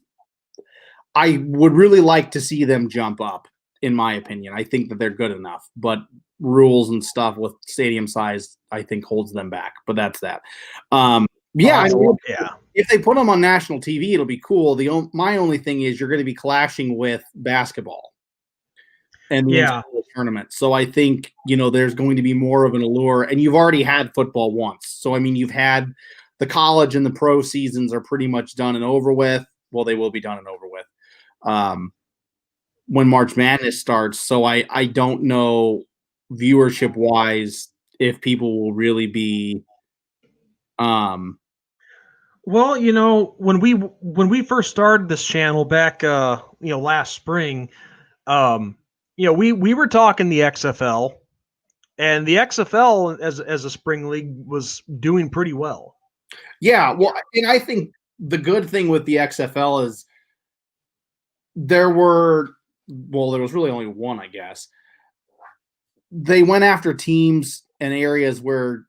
I would really like to see them jump up, in my opinion. I think that they're good enough, but rules and stuff with stadium size, I think holds them back, but that's that. If they put them on national TV, it'll be cool. My only thing is you're going to be clashing with basketball and the tournament. So I think, there's going to be more of an allure, and you've already had football once. So, I mean, you've had the college and the pro seasons are pretty much done and over with. Well, they will be done and over with when March Madness starts. So I don't know viewership wise if people will really be well, when we first started this channel back last spring, we were talking the XFL, and the XFL as a spring league was doing pretty well. Yeah, well, and I think the good thing with the XFL is there was really only one, I guess. They went after teams and areas where,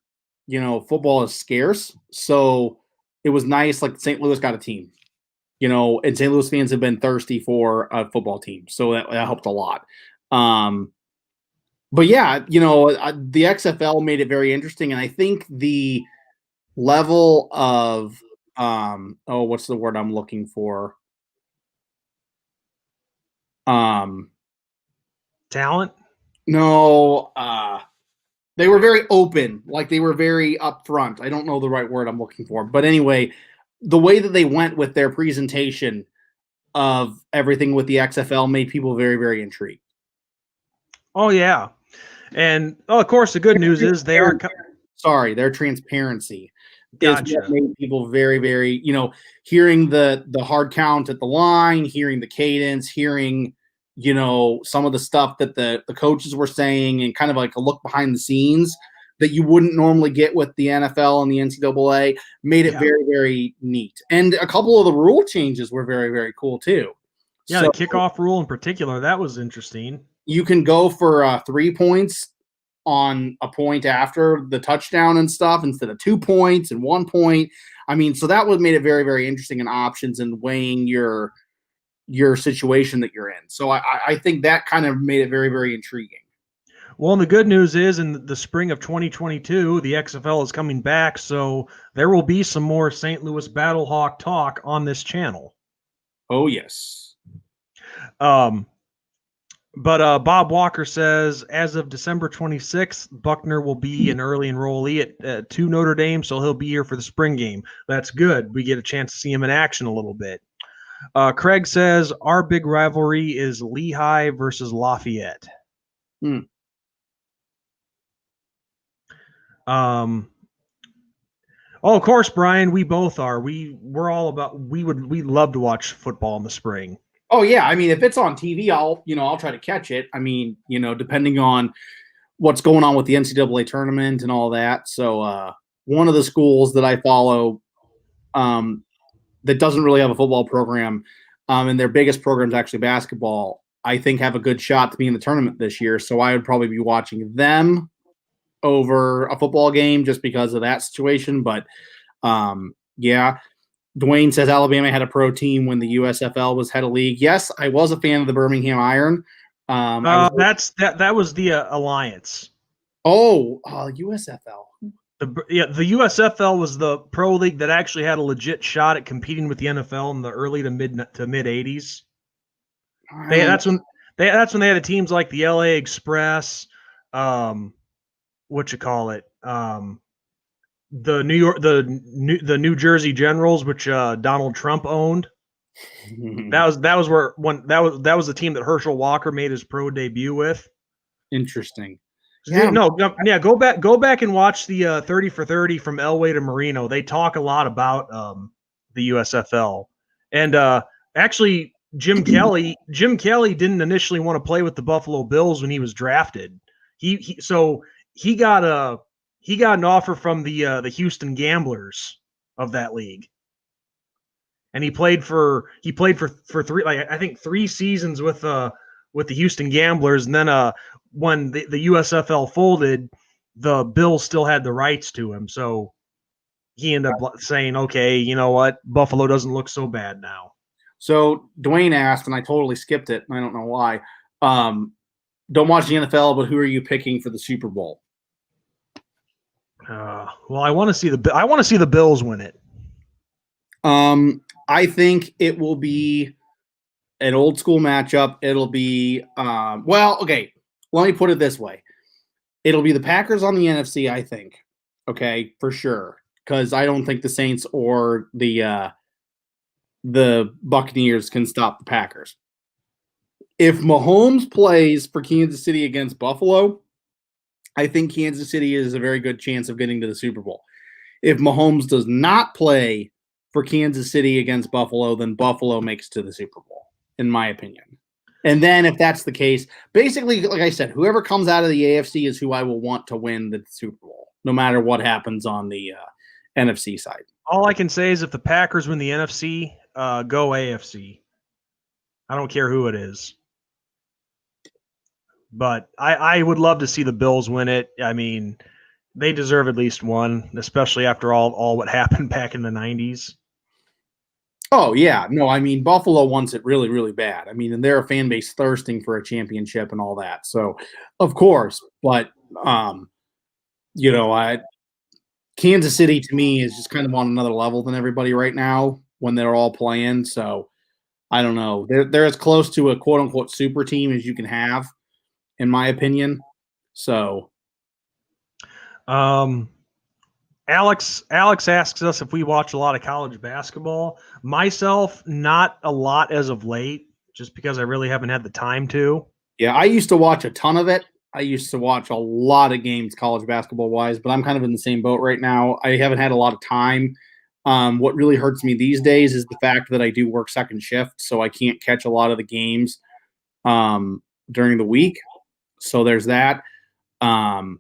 football is scarce. So it was nice. Like St. Louis got a team, and St. Louis fans have been thirsty for a football team. So that helped a lot. But yeah, the XFL made it very interesting. And I think the level of, what's the word I'm looking for? Talent? No, they were very open, like they were very upfront. I don't know the right word I'm looking for, but anyway, the way that they went with their presentation of everything with the XFL made people very, very intrigued. Oh yeah, And of course, the good news is they are. Sorry, their transparency is Gotcha. what made people very, very, hearing the hard count at the line, hearing the cadence, hearing, some of the stuff that the coaches were saying, and kind of like a look behind the scenes that you wouldn't normally get with the NFL and the NCAA, made it very, very neat. And a couple of the rule changes were very, very cool too. Yeah, So the kickoff rule in particular, that was interesting. you can go for 3 points on a point after the touchdown and stuff instead of 2 points and 1 point. I mean, so that made it very, very interesting in options and weighing your situation that you're in. So I think that kind of made it very, very intriguing. Well, and the good news is in the spring of 2022, the XFL is coming back, so there will be some more St. Louis Battlehawk talk on this channel. Oh, yes. But Bob Walker says, as of December 26th, Buckner will be an early enrollee at Notre Dame, so he'll be here for the spring game. That's good. We get a chance to see him in action a little bit. Craig says, our big rivalry is Lehigh versus Lafayette. Of course, Brian, we both are. We're all about. We love to watch football in the spring. Oh yeah, I mean, if it's on TV, I'll try to catch it. I mean, depending on what's going on with the NCAA tournament and all that. So one of the schools that I follow, that doesn't really have a football program, and their biggest program is actually basketball, I think have a good shot to be in the tournament this year. So I would probably be watching them over a football game just because of that situation. But yeah, Dwayne says Alabama had a pro team when the USFL was head of league. Yes, I was a fan of the Birmingham Iron. That was the Alliance. USFL. The USFL was the pro league that actually had a legit shot at competing with the NFL in the early to mid 80s. That's when they had the teams like the LA Express, the New Jersey Generals, which Donald Trump owned. That was the team that Herschel Walker made his pro debut with. Interesting. Yeah. Go back and watch the 30 for 30 from Elway to Marino. They talk a lot about the USFL. And actually Jim Kelly didn't initially want to play with the Buffalo Bills when he was drafted. He got an offer from the Houston Gamblers of that league. And he played for 3 seasons with the Houston Gamblers, and then when the USFL folded, the Bills still had the rights to him. So he ended up saying, okay, you know what? Buffalo doesn't look so bad now. So Dwayne asked, and I totally skipped it, and I don't know why. Don't watch the NFL, but who are you picking for the Super Bowl? Well, I want to see the Bills win it. I think it will be an old school matchup. It'll be okay. Let me put it this way. It'll be the Packers on the NFC, I think. Okay, for sure. Because I don't think the Saints or the Buccaneers can stop the Packers. If Mahomes plays for Kansas City against Buffalo, I think Kansas City is a very good chance of getting to the Super Bowl. If Mahomes does not play for Kansas City against Buffalo, then Buffalo makes to the Super Bowl, in my opinion. And then if that's the case, basically, like I said, whoever comes out of the AFC is who I will want to win the Super Bowl, no matter what happens on the NFC side. All I can say is if the Packers win the NFC, go AFC. I don't care who it is. But I would love to see the Bills win it. I mean, they deserve at least one, especially after all what happened back in the 90s. Oh, yeah. No, I mean, Buffalo wants it really, really bad. I mean, and they're a fan base thirsting for a championship and all that. So, of course. But, Kansas City, to me, is just kind of on another level than everybody right now when they're all playing. So, I don't know. They're as close to a quote-unquote super team as you can have, in my opinion. So, Alex asks us if we watch a lot of college basketball. Myself, not a lot as of late, just because I really haven't had the time to. Yeah, I used to watch a ton of it, I used to watch a lot of games college basketball wise, but I'm kind of in the same boat right now. I haven't had a lot of time. What really hurts me these days is the fact that I do work second shift, so I can't catch a lot of the games during the week. So there's that. So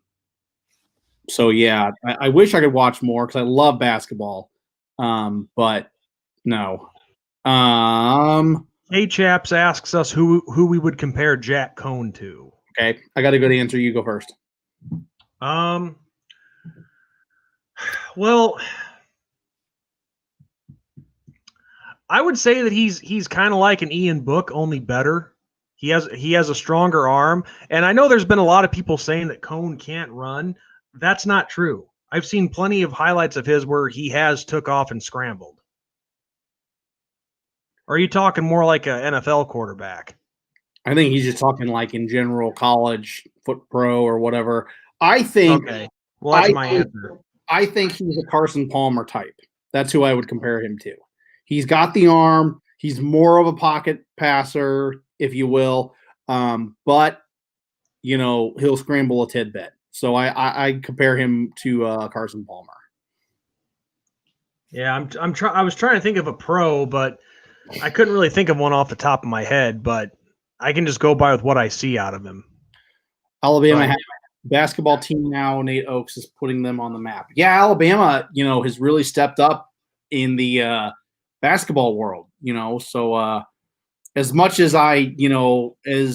yeah, I wish I could watch more because I love basketball. But no. Hey Chaps asks us who we would compare Jack Cohn to. Okay, I got a good answer. You go first. Well, I would say that he's kind of like an Ian Book, only better. He has a stronger arm, and I know there's been a lot of people saying that Cohn can't run. That's not true. I've seen plenty of highlights of his where he has took off and scrambled. Or are you talking more like an NFL quarterback? I think he's just talking like in general college, foot pro, or whatever. I think. Okay. Well, that's my answer. I think he's a Carson Palmer type. That's who I would compare him to. He's got the arm. He's more of a pocket passer, if you will. But he'll scramble a tidbit. So I compare him to Carson Palmer. Yeah, I was trying to think of a pro, but I couldn't really think of one off the top of my head. But I can just go by with what I see out of him. Alabama has a basketball team now. Nate Oakes is putting them on the map. Yeah, Alabama, has really stepped up in the basketball world. So as much as I dislike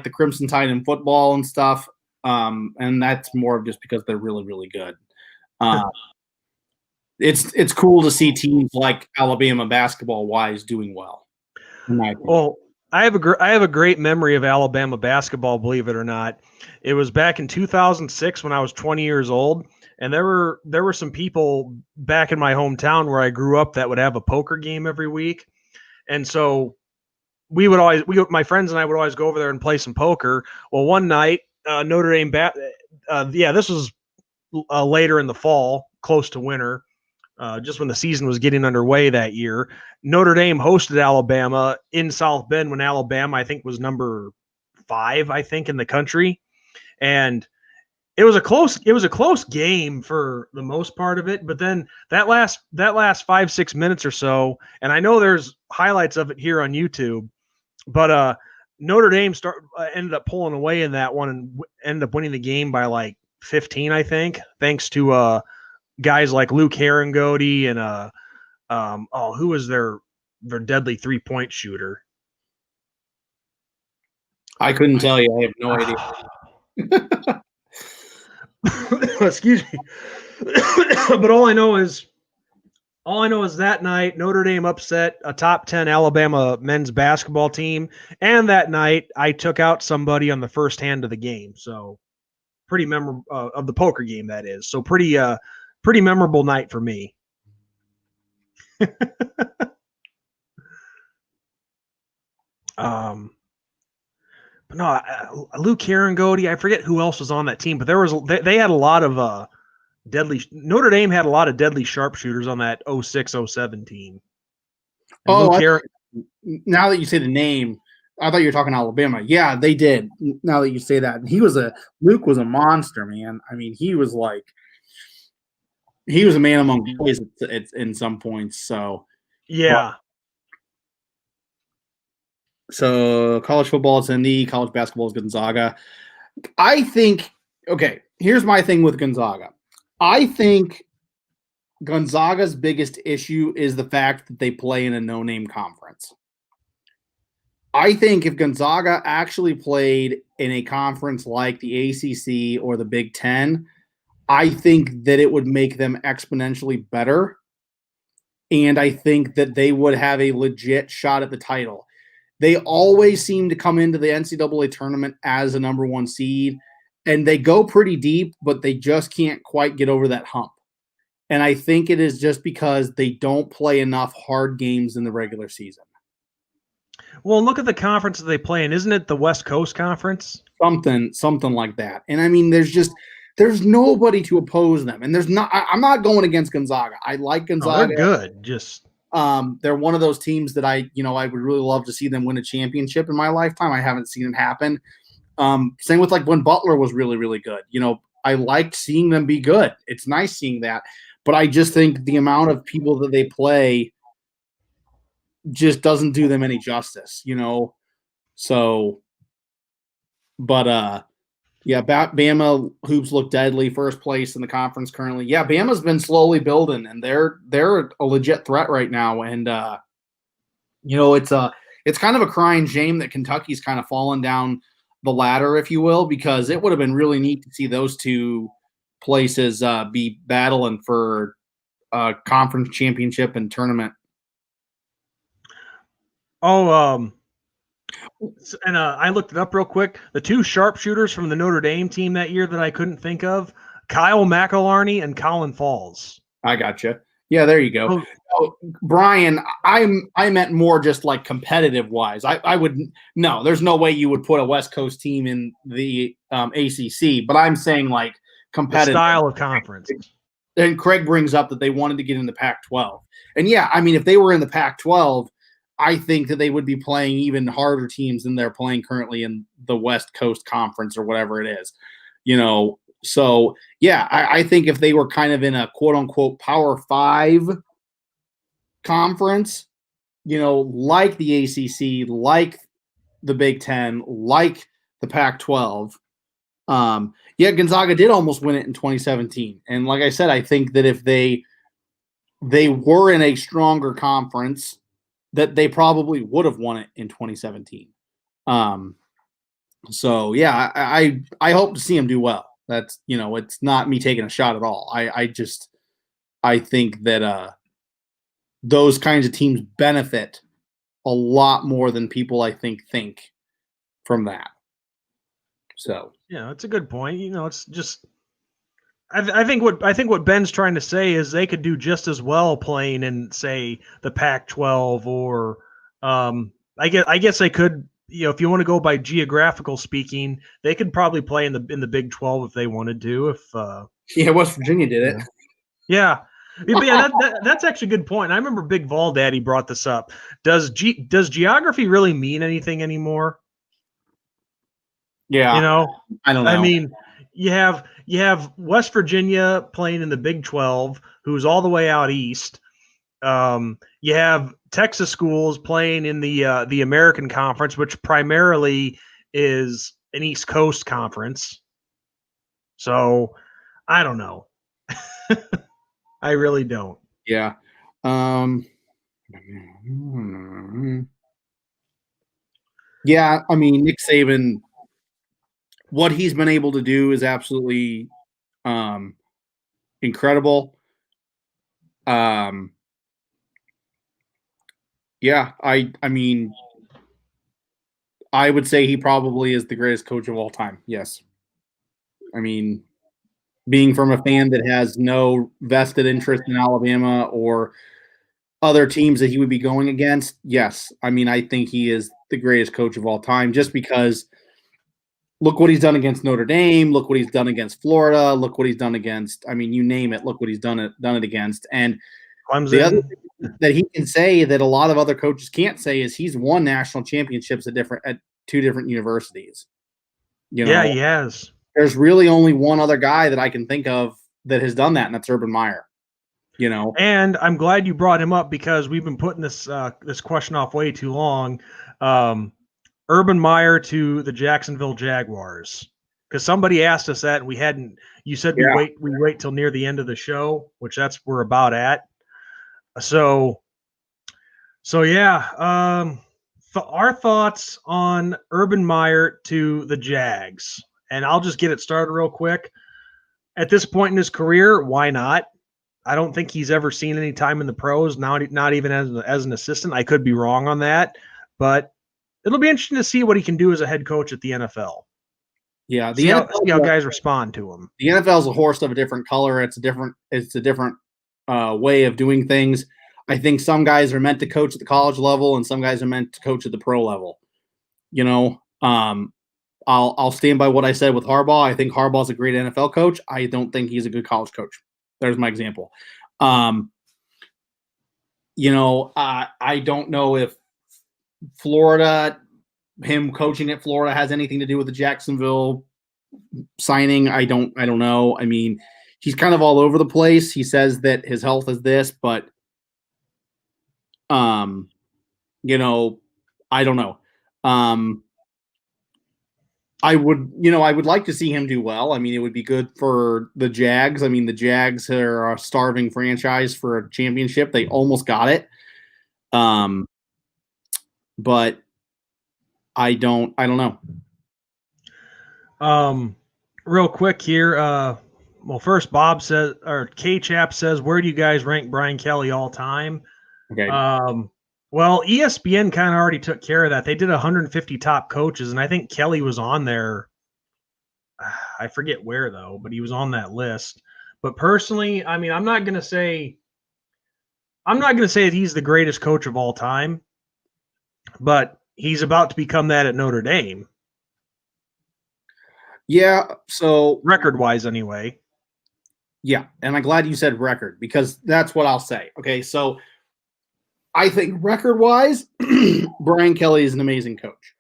the Crimson Tide in football and stuff, and that's more of just because they're really, really good. It's cool to see teams like Alabama basketball wise doing well. Well, I have a great memory of Alabama basketball, believe it or not. It was back in 2006 when I was 20 years old, and there were some people back in my hometown where I grew up that would have a poker game every week. And so my friends and I would always go over there and play some poker. Well, one night, Notre Dame this was later in the fall, close to winter. Just when the season was getting underway that year, Notre Dame hosted Alabama in South Bend when Alabama, I think, was number 5, I think, in the country. And it was a close game for the most part of it. But then that last 5-6 minutes or so, and I know there's highlights of it here on YouTube, but Notre Dame ended up pulling away in that one and ended up winning the game by like 15, I think, thanks to guys like Luke Herringody and who was their deadly 3-point shooter? I couldn't tell you. I have no idea. Excuse me. But all I know is that night Notre Dame upset a top 10 Alabama men's basketball team, and that night I took out somebody on the first hand of the game. So pretty memorable of the poker game, that is. So pretty memorable night for me. But no, Luke Herringody, I forget who else was on that team, but they had a lot of Notre Dame had a lot of deadly sharpshooters on that 06-07 team. And now that you say the name, I thought you were talking Alabama. Yeah, they did. Now that you say that, Luke was a monster, man. I mean, he was a man among boys in some points. So yeah. So college football is Indy, college basketball is Gonzaga. I think, okay, here's my thing with Gonzaga. I think Gonzaga's biggest issue is the fact that they play in a no-name conference. I think if Gonzaga actually played in a conference like the ACC or the Big Ten, I think that it would make them exponentially better. And I think that they would have a legit shot at the title. They always seem to come into the NCAA tournament as a number 1 seed, and they go pretty deep, but they just can't quite get over that hump. And I think it is just because they don't play enough hard games in the regular season. Well, look at the conference that they play in. Isn't it the West Coast Conference? Something like that. And I mean, there's nobody to oppose them. And I'm not going against Gonzaga. I like Gonzaga. They're good. They're one of those teams that I would really love to see them win a championship in my lifetime. I haven't seen it happen. Same with like when Butler was really, really good. I liked seeing them be good. It's nice seeing that. But I just think the amount of people that they play just doesn't do them any justice, So, but yeah, Bama hoops look deadly. First place in the conference currently. Yeah, Bama's been slowly building, and they're a legit threat right now. And it's kind of a crying shame that Kentucky's kind of fallen down the ladder, if you will, because it would have been really neat to see those two places be battling for a conference championship and tournament. Oh, and I looked it up real quick. The two sharpshooters from the Notre Dame team that year that I couldn't think of, Kyle McElharney and Colin Falls. I gotcha. Yeah, there you go. Oh, Brian, I meant more just like competitive wise. I would no, there's no way you would put a West Coast team in the ACC, but I'm saying like competitive the style of conference. And Craig brings up that they wanted to get in the Pac-12, and yeah, I mean if they were in the Pac-12, I think that they would be playing even harder teams than they're playing currently in the West Coast Conference or whatever it is, So, yeah, I think if they were kind of in a quote-unquote Power 5 conference, like the ACC, like the Big Ten, like the Pac-12, yeah, Gonzaga did almost win it in 2017. And like I said, I think that if they were in a stronger conference, that they probably would have won it in 2017. So, yeah, I hope to see them do well. That's, it's not me taking a shot at all. I think that those kinds of teams benefit a lot more than people I think from that. So yeah, it's a good point. It's just I think what Ben's trying to say is they could do just as well playing in, say, the Pac-12 or I guess they could. If you want to go by geographical speaking, they could probably play in the Big 12 if they wanted to. Yeah, West Virginia did it. Yeah. Yeah, that's actually a good point. I remember Big Vol Daddy brought this up. Does geography really mean anything anymore? Yeah. I don't know. I mean, you have West Virginia playing in the Big 12, who's all the way out east. You have Texas schools playing in the American Conference, which primarily is an East Coast conference. So I don't know. I really don't. Yeah. Yeah, I mean, Nick Saban, what he's been able to do is absolutely incredible. Yeah, I mean, I would say he probably is the greatest coach of all time. Yes. I mean, being from a fan that has no vested interest in Alabama or other teams that he would be going against, yes. I mean, I think he is the greatest coach of all time just because look what he's done against Notre Dame, look what he's done against Florida, look what he's done against, I mean, you name it, look what he's done it against. And Clemson. The other thing that he can say that a lot of other coaches can't say is he's won national championships at two different universities. Yeah, he has. There's really only one other guy that I can think of that has done that, and that's Urban Meyer. And I'm glad you brought him up because we've been putting this question off way too long. Urban Meyer to the Jacksonville Jaguars, because somebody asked us that and we hadn't. You said we wait till near the end of the show, which we're about at. So yeah. Our thoughts on Urban Meyer to the Jags, and I'll just get it started real quick. At this point in his career, why not? I don't think he's ever seen any time in the pros, not even as an assistant. I could be wrong on that, but it'll be interesting to see what he can do as a head coach at the NFL. Yeah, see how guys respond to him. The NFL is a horse of a different color. It's a different way of doing things. I think some guys are meant to coach at the college level, and some guys are meant to coach at the pro level. I'll stand by what I said with Harbaugh. I think Harbaugh's a great NFL coach. I don't think he's a good college coach. There's my example. I don't know if Florida him coaching at Florida has anything to do with the Jacksonville signing. I don't know. I mean, he's kind of all over the place. He says that his health is this, but you know, I don't know. I would like to see him do well. I mean, it would be good for the Jags. I mean, the Jags are a starving franchise for a championship. They almost got it. But I don't know. Real quick here. Well, first Bob says, or K-Chap says, where do you guys rank Brian Kelly all time? Okay. Well, ESPN kind of already took care of that. They did 150 top coaches, and I think Kelly was on there. I forget where though, but he was on that list. But personally, I mean, I'm not going to say that he's the greatest coach of all time, but he's about to become that at Notre Dame. Yeah, so record-wise anyway. Yeah, and I'm glad you said record because that's what I'll say. Okay, so I think record-wise, Brian Kelly is an amazing coach.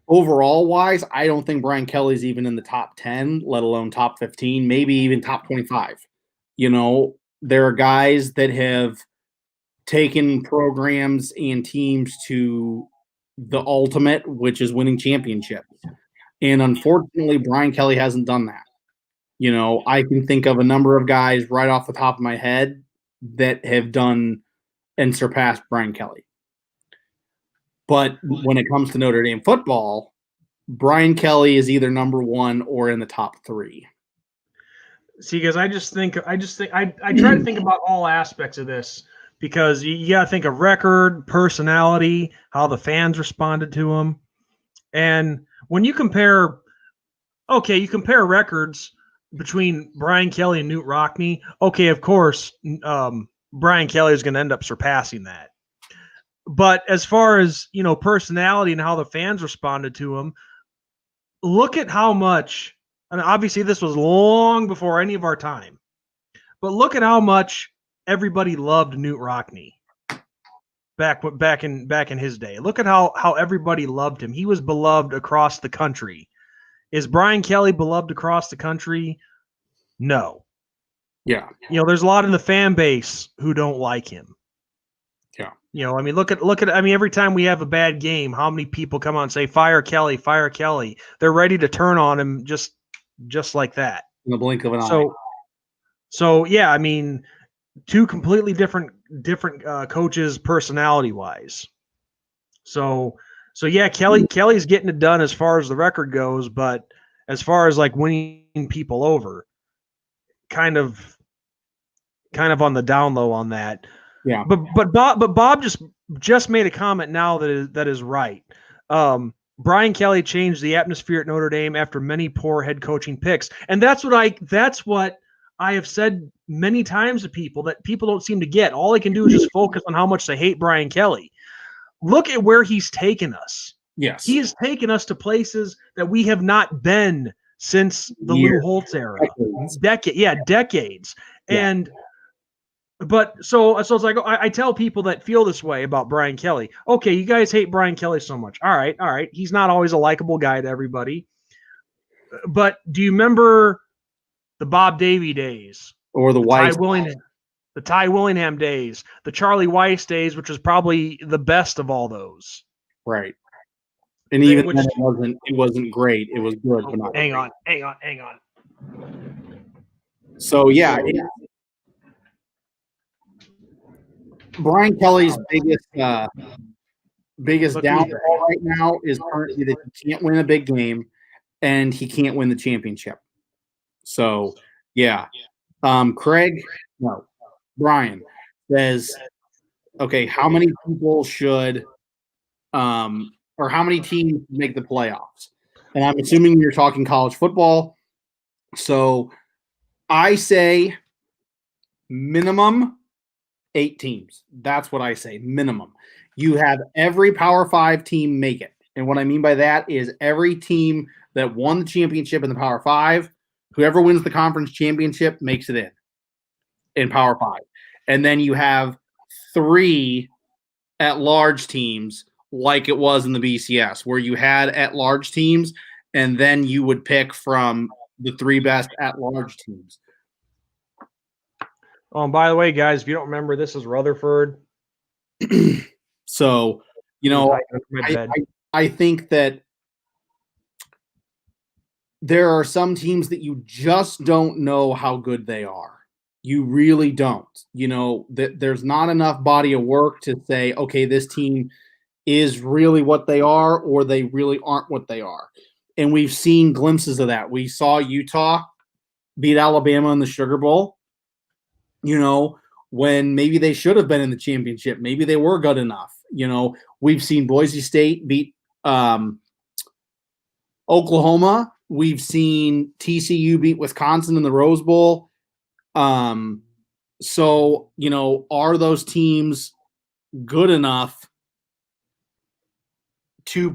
Overall-wise, I don't think Brian Kelly's even in the top 10, let alone top 15, maybe even top 25. You know, there are guys that have taken programs and teams to the ultimate, which is winning championships. And unfortunately, Brian Kelly hasn't done that. You know, I can think of a number of guys right off the top of my head that have done and surpassed Brian Kelly. But when it comes to Notre Dame football, Brian Kelly is either number one or in the top three. See, because I try to think about all aspects of this because you got to think of record, personality, how the fans responded to him. And when you compare records between Brian Kelly and Knute Rockne, okay, of course, Brian Kelly is going to end up surpassing that. But as far as, you know, personality and how the fans responded to him, look at how much, and obviously this was long before any of our time, but look at how much everybody loved Knute Rockne back in his day. Look at how everybody loved him. He was beloved across the country. Is Brian Kelly beloved across the country? No. Yeah. You know, there's a lot in the fan base who don't like him. Yeah. You know, I mean, look at I mean, every time we have a bad game, how many people come out and say, fire Kelly, fire Kelly. They're ready to turn on him just like that. In the blink of an eye. So yeah, I mean, two completely different coaches personality-wise. So yeah, Kelly's getting it done as far as the record goes, but as far as like winning people over, kind of on the down low on that. Yeah. But Bob just made a comment now that is right. Brian Kelly changed the atmosphere at Notre Dame after many poor head coaching picks. And that's what I have said many times to people that people don't seem to get. All they can do is just focus on how much they hate Brian Kelly. Look at where he's taken us. Yes. He has taken us to places that we have not been since the Lou Holtz era. Decades. Yeah. But so it's like I tell people that feel this way about Brian Kelly. Okay, you guys hate Brian Kelly so much. All right. He's not always a likable guy to everybody. But do you remember the Bob Davie days? Or the Ty Willingham days, the Charlie Weiss days, which was probably the best of all those. Right. And even then it wasn't great. It was good, but not hang great. on. So yeah. Brian Kelly's biggest downfall right now is currently that he can't win a big game and he can't win the championship. So yeah. Brian says, okay, how many people should or how many teams make the playoffs? And I'm assuming you're talking college football. So I say minimum 8 teams. That's what I say, minimum. You have every Power 5 team make it. And what I mean by that is every team that won the championship in the Power 5, whoever wins the conference championship makes it in Power 5. And then you have 3 at-large teams like it was in the BCS, where you had at-large teams, and then you would pick from the 3 best at-large teams. Oh, and by the way, guys, if you don't remember, this is Rutherford. So, I think that there are some teams that you just don't know how good they are. You really don't. There's not enough body of work to say, okay, this team is really what they are, or they really aren't what they are. And we've seen glimpses of that. We saw Utah beat Alabama in the Sugar Bowl, when maybe they should have been in the championship. Maybe they were good enough. We've seen Boise State beat Oklahoma. We've seen TCU beat Wisconsin in the Rose Bowl. So, are those teams good enough to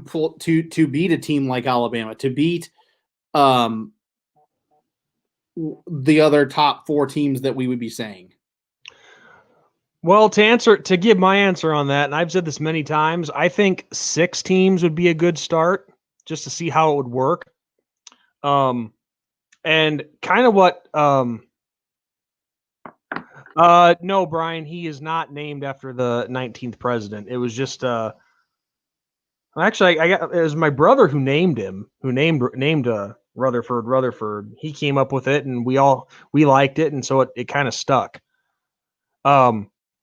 beat a team like Alabama, to beat the other top 4 teams that we would be saying? Well, to give my answer on that, and I've said this many times, I think 6 teams would be a good start just to see how it would work. And kind of what no, Brian, he is not named after the 19th president. It was just actually it was my brother who named him, who named Rutherford. He came up with it, and we liked it, and so it kind of stuck.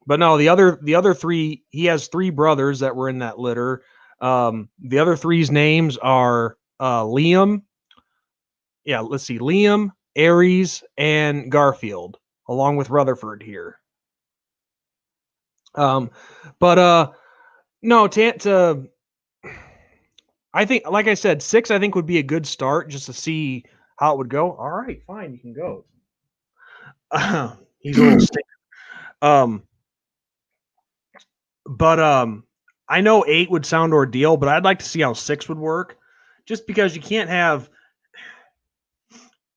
But no, the other 3, he has 3 brothers that were in that litter. The other 3's names are Liam. Yeah, let's see, Liam, Aries, and Garfield, along with Rutherford here. No, I think, like I said, 6 I think would be a good start just to see how it would go. All right, fine, you can go. He's a little stick. I know 8 would sound ordeal, but I'd like to see how 6 would work, just because you can't have.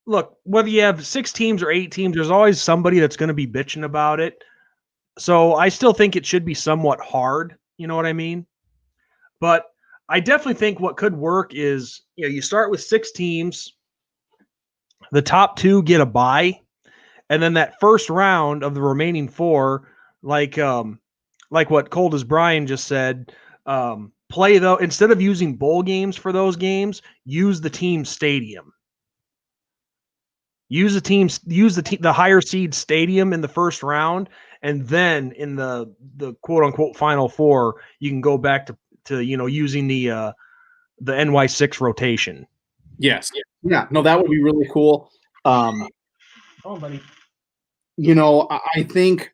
Look, whether you have 6 teams or 8 teams, there's always somebody that's going to be bitching about it. So I still think it should be somewhat hard. You know what I mean? But I definitely think what could work is, you start with 6 teams, the top 2 get a bye, and then that first round of the remaining 4, like what Cold as Brian just said, play though, instead of using bowl games for those games, use the team stadium. Use the higher seed stadium in the first round, and then in the quote unquote Final 4, you can go back to using the NY6 rotation. Yes. Yeah. No, that would be really cool. Oh, buddy. I think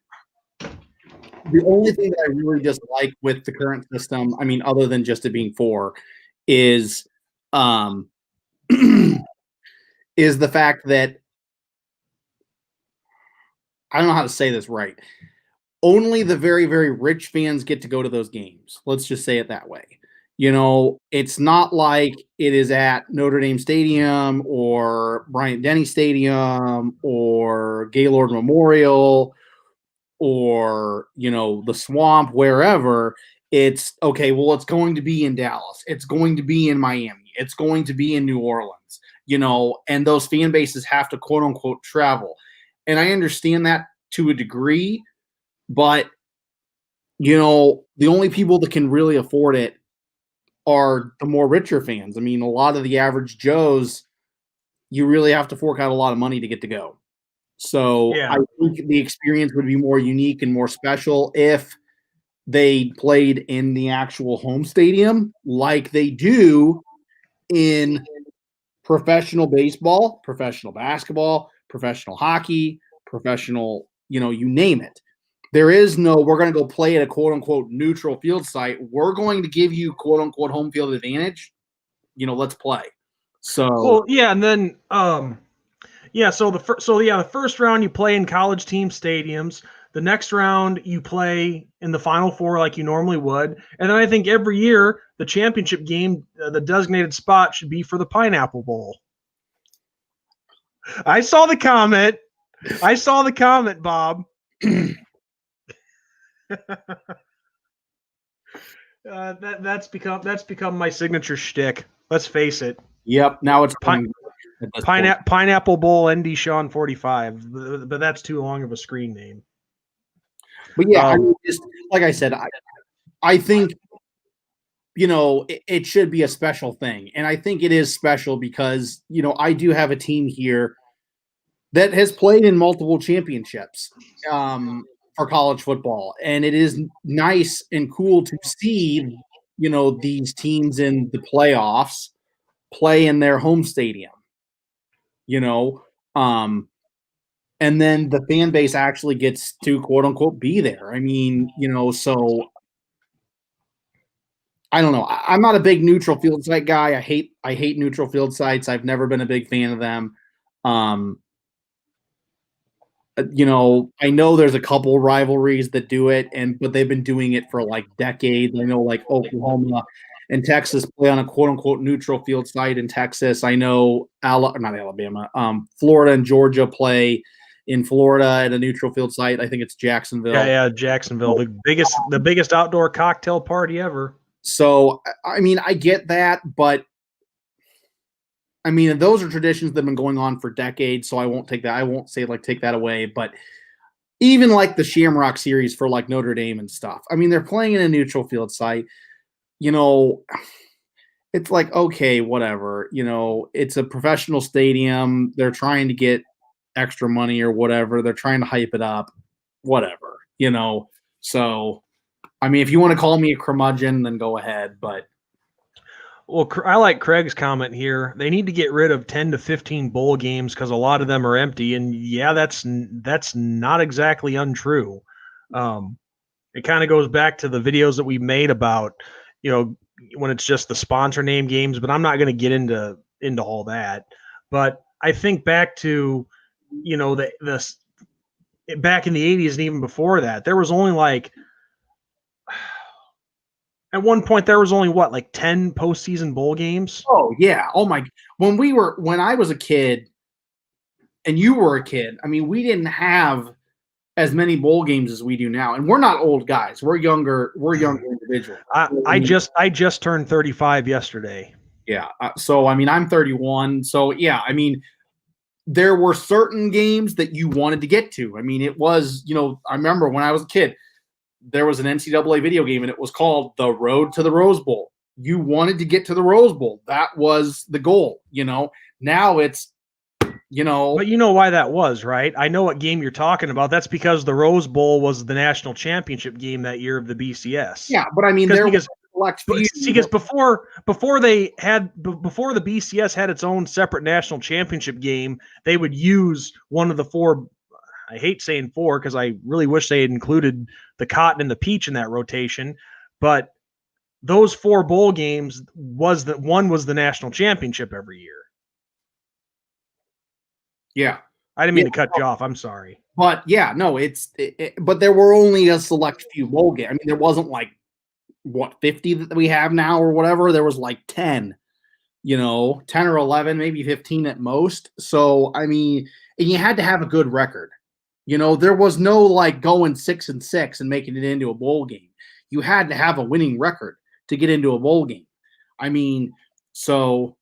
the only thing that I really dislike with the current system, I mean, other than just it being 4, is is the fact that, I don't know how to say this right, only the very, very rich fans get to go to those games. Let's just say it that way. It's not like it is at Notre Dame Stadium or Bryant-Denny Stadium or Gaylord Memorial or, the Swamp, wherever. It's okay. Well, it's going to be in Dallas. It's going to be in Miami. It's going to be in New Orleans, and those fan bases have to quote unquote travel. And I understand that to a degree, but, the only people that can really afford it are the more richer fans. I mean, a lot of the average Joes, you really have to fork out a lot of money to get to go. So yeah. I think the experience would be more unique and more special if they played in the actual home stadium like they do in professional baseball, professional basketball, professional hockey, professional, you name it. There is no, we're going to go play at a quote unquote neutral field site. We're going to give you quote unquote home field advantage. Let's play. So, well, yeah. And then, so the first round you play in college team stadiums. The next round you play in the Final 4 like you normally would. And then I think every year the championship game, the designated spot should be for the Pineapple Bowl. I saw the comment, Bob. That's become my signature shtick. Let's face it. Yep. Now it's Pine- at this point. Pineapple Bowl ND Sean 45, but that's too long of a screen name. But yeah, I mean, just like I said, I think it should be a special thing, and I think it is special because I do have a team here that has played in multiple championships for college football, and it is nice and cool to see these teams in the playoffs play in their home stadium. And then the fan base actually gets to quote unquote be there. I mean, so I don't know. I'm not a big neutral field site guy. I hate neutral field sites. I've never been a big fan of them. I know there's a couple rivalries that do it, but they've been doing it for like decades. I know like Oklahoma and Texas play on a quote unquote neutral field site in Texas. I know not Alabama, Florida and Georgia play in Florida at a neutral field site. I think it's Jacksonville. Yeah, Jacksonville, the biggest outdoor cocktail party ever. So I mean, I get that, but I mean, those are traditions that have been going on for decades, so I won't take that. I won't say take that away, but even like the Shamrock series for like Notre Dame and stuff. I mean, they're playing in a neutral field site. It's like, okay, whatever. It's a professional stadium. They're trying to get extra money or whatever. They're trying to hype it up, whatever. So, I mean, if you want to call me a curmudgeon, then go ahead, but. Well, I like Craig's comment here. They need to get rid of 10 to 15 bowl games because a lot of them are empty. And yeah, that's not exactly untrue. It kind of goes back to the videos that we made about, when it's just the sponsor name games, but I'm not going to get into all that. But I think back to, the back in the 80s and even before that, there was only at one point, there was only 10 postseason bowl games. Oh yeah. Oh my. When I was a kid, and you were a kid, I mean, we didn't have as many bowl games as we do now, and we're not old guys. We're younger. We're younger individuals. I just turned 35 yesterday. Yeah. So I mean, I'm 31. So yeah. I mean, there were certain games that you wanted to get to. I mean, it was I remember when I was a kid. There was an NCAA video game, and it was called The Road to the Rose Bowl. You wanted to get to the Rose Bowl. That was the goal, Now it's, But you know why that was, right? I know what game you're talking about. That's because the Rose Bowl was the national championship game that year of the BCS. Yeah, but I mean, because before the BCS had its own separate national championship game, they would use one of the four. I hate saying four because I really wish they had included the Cotton and the Peach in that rotation, but those four bowl games was the national championship every year. Yeah. I didn't mean to cut you off. I'm sorry. But yeah, no, but there were only a select few bowl games. I mean, there wasn't 50 that we have now or whatever. There was 10, 10 or 11, maybe 15 at most. So, I mean, and you had to have a good record. There was no going 6-6 and making it into a bowl game. You had to have a winning record to get into a bowl game. I mean, so,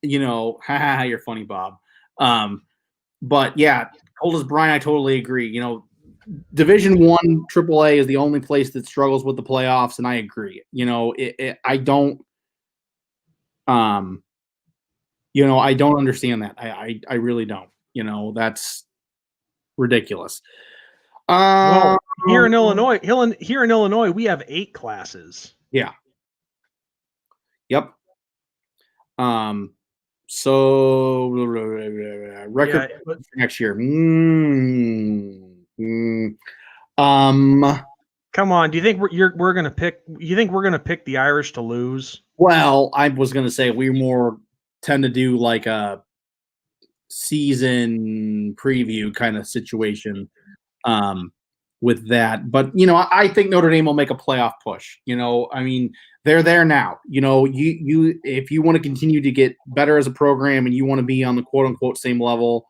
you're funny, Bob. But yeah, cold as Brian, I totally agree. Division I AAA is the only place that struggles with the playoffs, and I agree. I don't, I don't understand that. I really don't. That's ridiculous. Well, here in Illinois, we have 8 classes. Yeah. Yep. So record for next year. Come on. Do you think we're gonna pick? You think we're gonna pick the Irish to lose? Well, I was gonna say we more tend to do a season preview kind of situation with that. But I think Notre Dame will make a playoff push. I mean, they're there now. You if you want to continue to get better as a program and you want to be on the quote unquote same level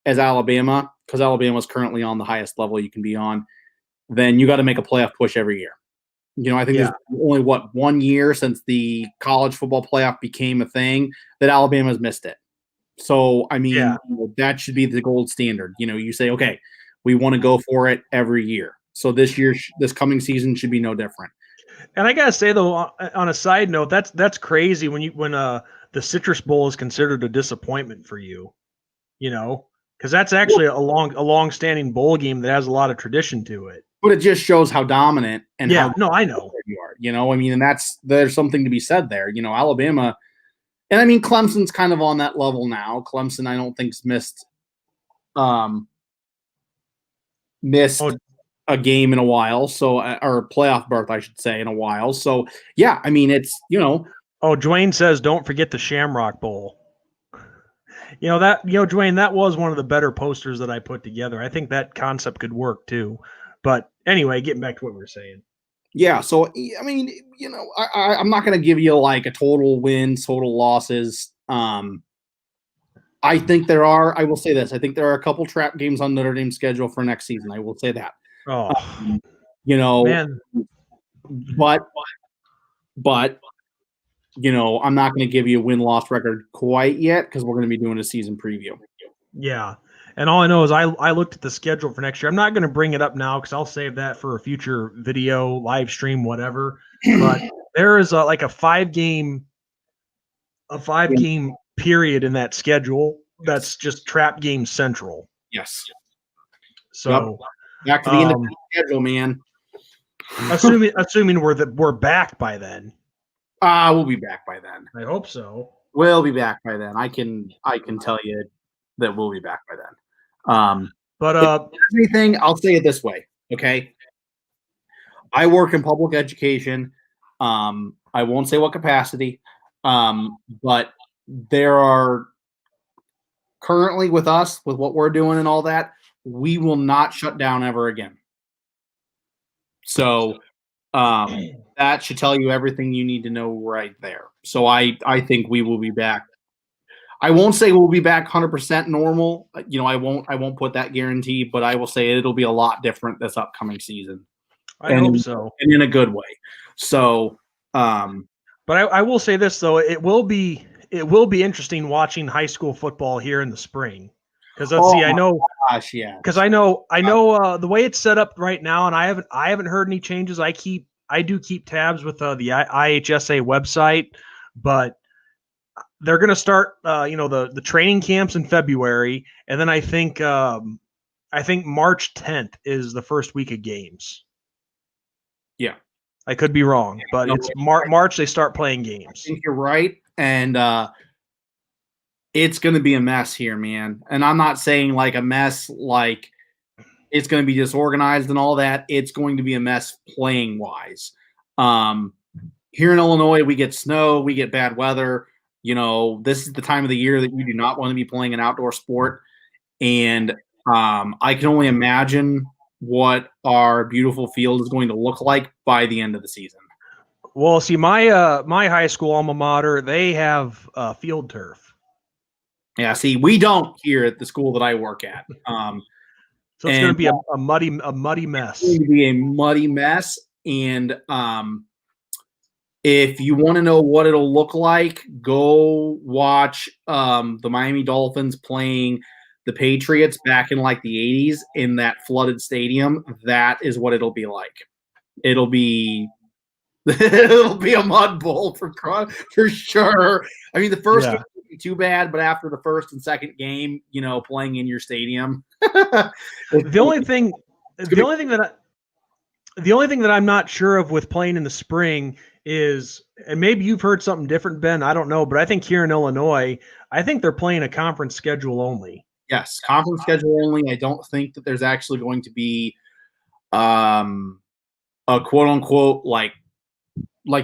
as Alabama, because Alabama is currently on the highest level you can be on, then you got to make a playoff push every year. I think there's only 1 year since the college football playoff became a thing that Alabama's missed it. So, I mean, that should be the gold standard. You say, okay, we want to go for it every year. So this coming season should be no different. And I gotta say though, on a side note, that's crazy when the Citrus Bowl is considered a disappointment for you, because that's actually a long-standing bowl game that has a lot of tradition to it. But it just shows how dominant and I know you are. I mean, and there's something to be said there. Alabama, and I mean Clemson's kind of on that level now. Clemson, I don't think's missed a game in a while, so or a playoff berth, I should say, in a while. So yeah, I mean it's Oh, Dwayne says don't forget the Shamrock Bowl. Dwayne, that was one of the better posters that I put together. I think that concept could work too. But anyway, getting back to what we were saying. Yeah, so I mean, I'm not going to give you like a total wins, total losses. I think I will say this. I think there are a couple trap games on Notre Dame's schedule for next season. I will say that. Oh, man. But I'm not going to give you a win-loss record quite yet because we're going to be doing a season preview. Yeah. And all I know is I looked at the schedule for next year. I'm not going to bring it up now because I'll save that for a future video, live stream, whatever. But there is like a five game period in that schedule that's just trap game central. Yes. So back to the end of the schedule, man. assuming we're back by then. We'll be back by then. I hope so. We'll be back by then. I can tell you that we'll be back by then. But anything, I'll say it this way, okay? I work in public education. I won't say what capacity, but there are currently with us, with what we're doing and all that, we will not shut down ever again. So that should tell you everything you need to know right there. So I think we will be back. I won't say we'll be back 100% normal. I won't put that guarantee, but I will say it'll be a lot different this upcoming season. I hope so, and in a good way. So, but I will say this though, it will be interesting watching high school football here in the spring. Because I know, gosh, yeah. Because I know the way it's set up right now, and I haven't heard any changes. I do keep tabs with the IHSA website, but they're going to start, the training camps in February, and then I think March 10th is the first week of games. Yeah, I could be wrong, but it's March they start playing games. I think you're right, and it's going to be a mess here, man. And I'm not saying like a mess like it's going to be disorganized and all that. It's going to be a mess playing wise. Here in Illinois, we get snow, we get bad weather. This is the time of the year that you do not want to be playing an outdoor sport. And I can only imagine what our beautiful field is going to look like by the end of the season. Well, see, my high school alma mater, they have field turf. Yeah, see, we don't here at the school that I work at. So it's going to be a muddy mess. It's going to be a muddy mess. And if you want to know what it'll look like, go watch the Miami Dolphins playing the Patriots back in like the 80s in that flooded stadium. That is what it'll be like. It'll be a mud bowl for sure. I mean, the first game won't be too bad, but after the first and second game, playing in your stadium. The only thing that I'm not sure of with playing in the spring is, and maybe you've heard something different, Ben, I don't know, but I think here in Illinois, I think they're playing a conference schedule only. Yes, conference schedule only. I don't think that there's actually going to be a quote unquote like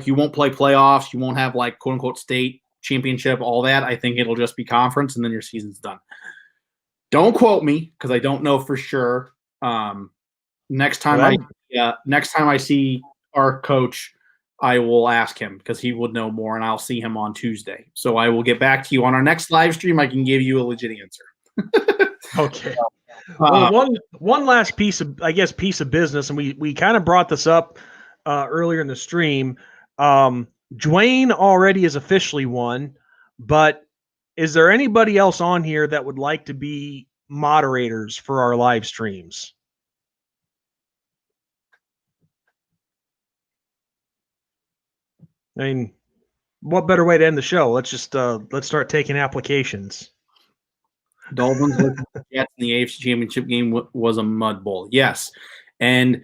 you won't play playoffs, you won't have like quote unquote state championship, all that. I think it'll just be conference and then your season's done. Don't quote me because I don't know for sure. Next time I see our coach, I will ask him because he would know more, and I'll see him on Tuesday. So I will get back to you on our next live stream. I can give you a legit answer. Okay. Well, one last piece of business, and we kind of brought this up earlier in the stream. Dwayne already is officially won, but is there anybody else on here that would like to be moderators for our live streams? I mean, what better way to end the show? Let's start taking applications. Dolphins with the Jets in the AFC Championship game was a mud bowl. Yes. And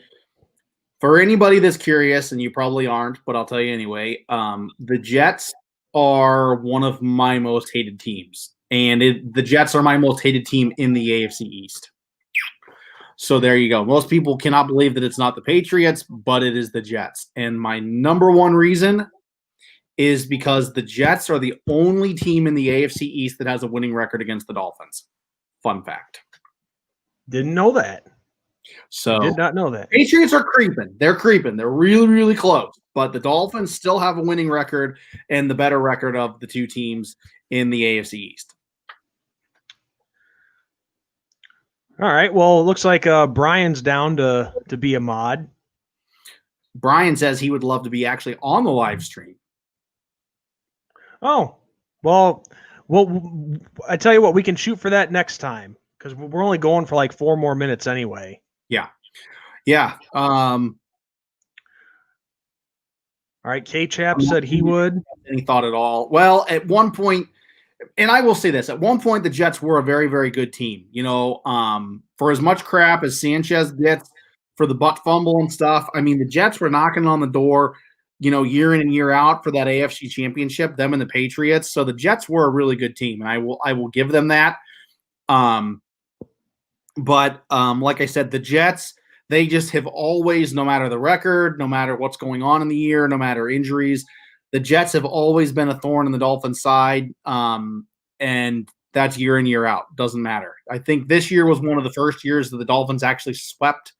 for anybody that's curious, and you probably aren't, but I'll tell you anyway, the Jets are one of my most hated teams. And the Jets are my most hated team in the AFC East. So there you go. Most people cannot believe that it's not the Patriots, but it is the Jets. And my number one reason is because the Jets are the only team in the AFC East that has a winning record against the Dolphins. Fun fact. Didn't know that. So did not know that. Patriots are creeping. They're creeping. They're really, really close. But the Dolphins still have a winning record and the better record of the two teams in the AFC East. All right. Well, it looks like Brian's down to be a mod. Brian says he would love to be actually on the live stream. Oh, well, I tell you what, we can shoot for that next time because we're only going for like 4 more minutes anyway. Yeah. All right. K-Chap said he would. Any thought at all? Well, at one point, and I will say this, at one point the Jets were a very, very good team. You know, for as much crap as Sanchez gets for the butt fumble and stuff, I mean, the Jets were knocking on the door, you know, year in and year out for that AFC Championship, them and the Patriots. So the Jets were a really good team, and I will give them that. But like I said, the Jets, they just have always, no matter the record, no matter what's going on in the year, no matter injuries, the Jets have always been a thorn in the Dolphins' side, and that's year in, year out. Doesn't matter. I think this year was one of the first years that the Dolphins actually swept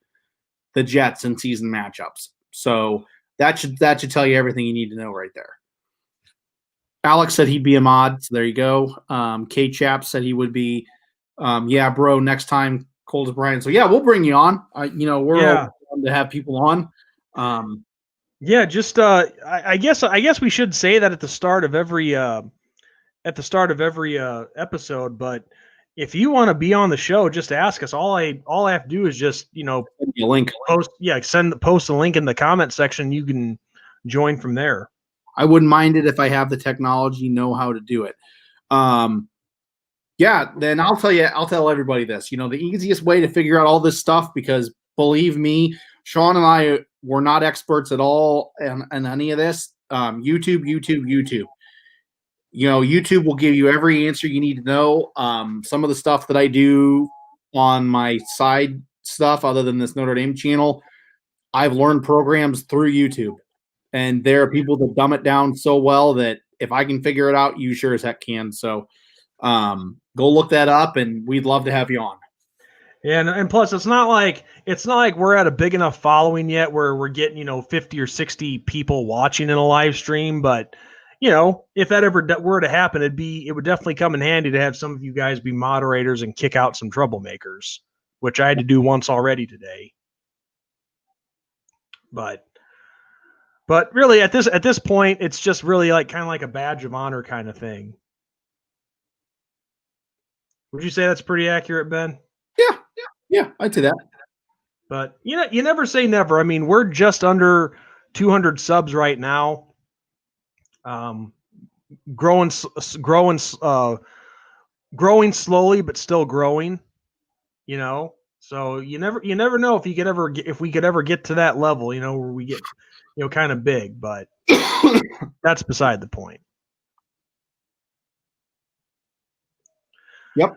the Jets in season matchups. So that should tell you everything you need to know right there. Alex said he'd be a mod, so there you go. K-Chap said he would be. Yeah, bro, next time, Cold as Brian. So, yeah, we'll bring you on. We're open to have people on. Yeah, just I guess we should say that at the start of every episode. But if you want to be on the show, just ask us. All I have to do is just send you a link. Post a link in the comment section. You can join from there. I wouldn't mind it if I have the technology, know how to do it. Yeah, then I'll tell everybody this. You know, the easiest way to figure out all this stuff, because believe me, Sean and I were not experts at all in any of this. YouTube. You know, YouTube will give you every answer you need to know. Some of the stuff that I do on my side stuff, other than this Notre Dame channel, I've learned programs through YouTube. And there are people that dumb it down so well that if I can figure it out, you sure as heck can. So go look that up, and we'd love to have you on. Yeah, and plus it's not like we're at a big enough following yet where we're getting 50 or 60 people watching in a live stream. But if that ever were to happen, it would definitely come in handy to have some of you guys be moderators and kick out some troublemakers, which I had to do once already today. But really at this point, it's just really kind of like a badge of honor kind of thing. Would you say that's pretty accurate, Ben? Yeah, I'd say that. But you never say never. I mean, we're just under 200 subs right now. Growing slowly, but still growing. So you never know if we could ever get to that level. Where we get kind of big, but that's beside the point. Yep.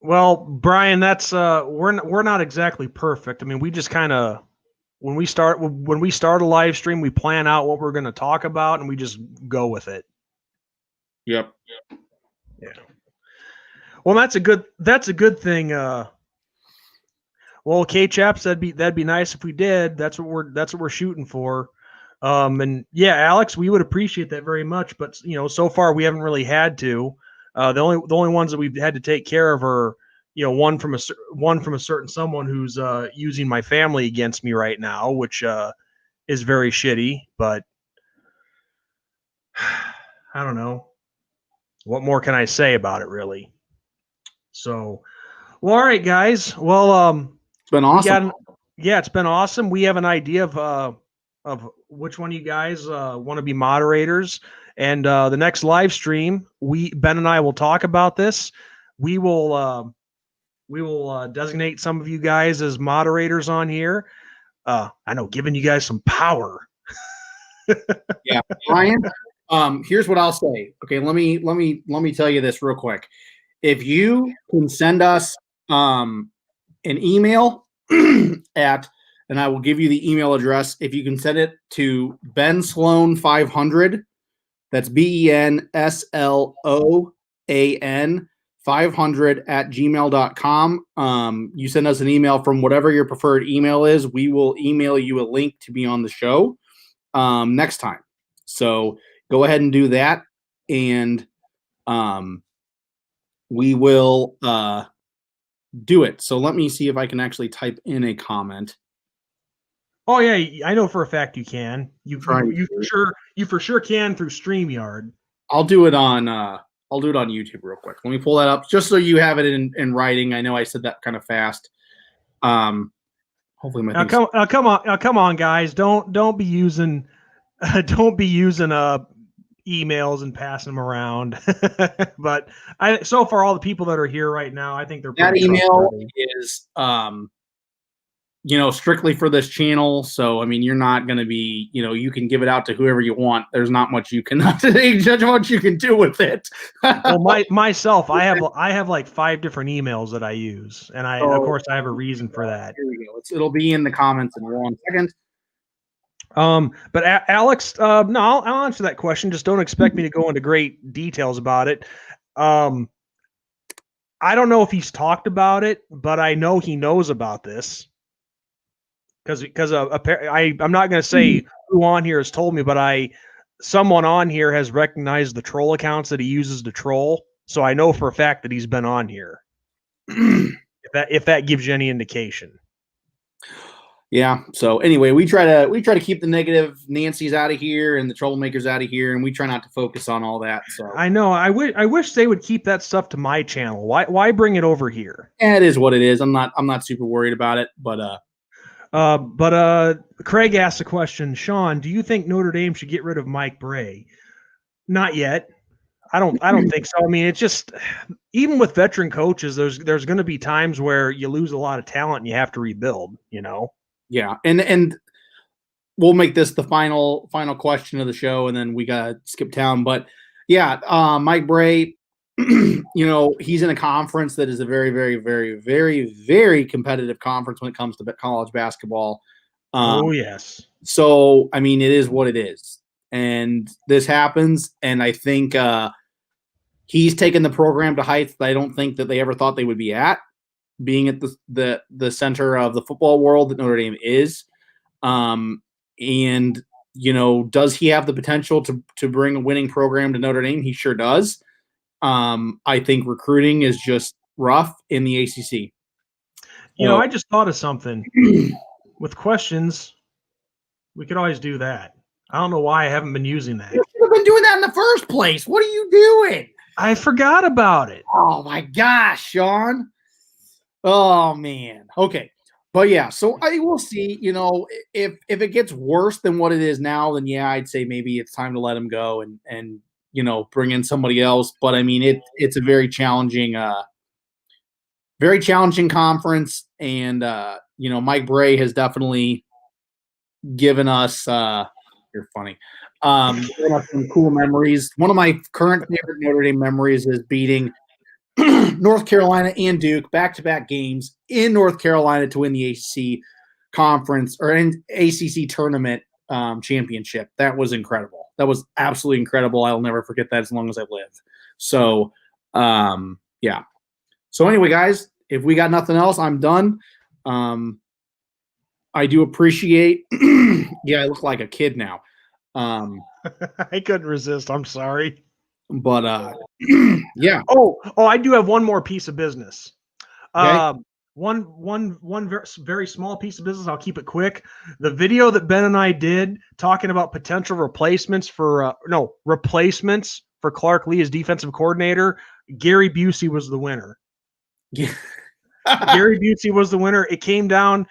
Well, Brian, that's we're not exactly perfect. I mean, we just kind of when we start a live stream, we plan out what we're going to talk about, and we just go with it. Yep. Yeah. Well, that's a good thing. Well, K-Chaps, that'd be nice if we did. That's what we're shooting for. And yeah, Alex, we would appreciate that very much. But so far we haven't really had to. The only ones that we've had to take care of are, one from a certain someone who's using my family against me right now, which is very shitty, but I don't know. What more can I say about it, really? So, well, all right, guys. Well, It's been awesome. it's been awesome. We have an idea of which one of you guys want to be moderators, and the next live stream, Ben and I will talk about this. We will designate some of you guys as moderators on here. I know, giving you guys some power. Yeah, Ryan. Here's what I'll say. Okay, let me tell you this real quick. If you can send us an email at, and I will give you the email address. If you can send it to Ben Sloan 500, that's BENSLOAN 500 at gmail.com. You send us an email from whatever your preferred email is. We will email you a link to be on the show next time. So go ahead and do that, and we will do it. So let me see if I can actually type in a comment. Oh yeah, I know for a fact you can. You for sure can through StreamYard. I'll do it on YouTube real quick. Let me pull that up just so you have it in writing. I know I said that kind of fast. Hopefully my come on, guys. Don't be using emails and passing them around. But so far all the people that are here right now, I think they're that pretty email trustworthy. is strictly for this channel. So I mean, you're not going to be, you can give it out to whoever you want. There's not much you can judge what you can do with it. Well, myself, I have like 5 different emails that I use, and of course I have a reason for that. Here we go. It'll be in the comments in 1 second. But Alex, no, I'll answer that question. Just don't expect me to go into great details about it. I don't know if he's talked about it, but I know he knows about this because I'm not going to say who on here has told me, but someone on here has recognized the troll accounts that he uses to troll. So I know for a fact that he's been on here. if that gives you any indication. Yeah. So anyway, we try to keep the negative Nancy's out of here and the troublemakers out of here, and we try not to focus on all that. So I know. I wish they would keep that stuff to my channel. Why bring it over here? Yeah, it is what it is. I'm not super worried about it, but Craig asked a question. Sean, do you think Notre Dame should get rid of Mike Bray? Not yet. I don't think so. I mean, it's just, even with veteran coaches, there's going to be times where you lose a lot of talent and you have to rebuild, Yeah, and we'll make this the final question of the show, and then we gotta skip town. But yeah, Mike Bray, he's in a conference that is a very, very, very, very, very competitive conference when it comes to college basketball. Oh yes. So I mean, it is what it is, and this happens, and I think he's taken the program to heights that I don't think that they ever thought they would be at, being at the center of the football world that Notre Dame is. And does he have the potential to bring a winning program to Notre Dame? He sure does. I think recruiting is just rough in the ACC. I just thought of something. With questions, we could always do that. I don't know why I haven't been using that. You should have been doing that in the first place. What are you doing? I forgot about it. Oh my gosh, Sean. Oh man. Okay. But yeah, so I will see, if it gets worse than what it is now, then yeah, I'd say maybe it's time to let him go and bring in somebody else. But I mean, it's a very challenging conference, and Mike Bray has definitely given us you're funny. Given us some cool memories. One of my current favorite Notre Dame memories is beating North Carolina and Duke back-to-back games in North Carolina to win the ACC conference or an ACC tournament championship. That was incredible. That was absolutely incredible. I'll never forget that as long as I live. So, yeah. So anyway, guys, if we got nothing else, I'm done. I do appreciate. Yeah, I look like a kid now. I couldn't resist. I'm sorry. But yeah. Oh, I do have one more piece of business. Okay. one very small piece of business. I'll keep it quick. The video that Ben and I did talking about potential replacements for Clark Lee as defensive coordinator. Gary Busey was the winner. Gary Busey was the winner. It came down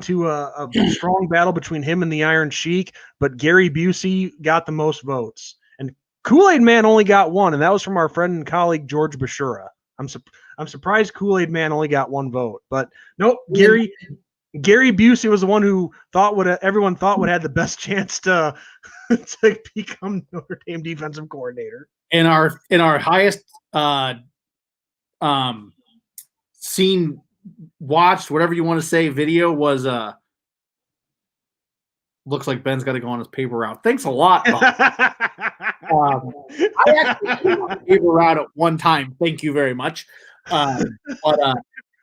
to a strong battle between him and the Iron Sheik, but Gary Busey got the most votes. And Kool-Aid Man only got one, and that was from our friend and colleague George Bashura. I'm surprised Kool-Aid Man only got one vote, but nope. Gary Busey was the one who everyone thought would have the best chance to become Notre Dame defensive coordinator. In our highest seen, watched, whatever you want to say, video was looks like Ben's got to go on his paper route. Thanks a lot, Bob. I actually went on a paper route at one time. Thank you very much. Yeah,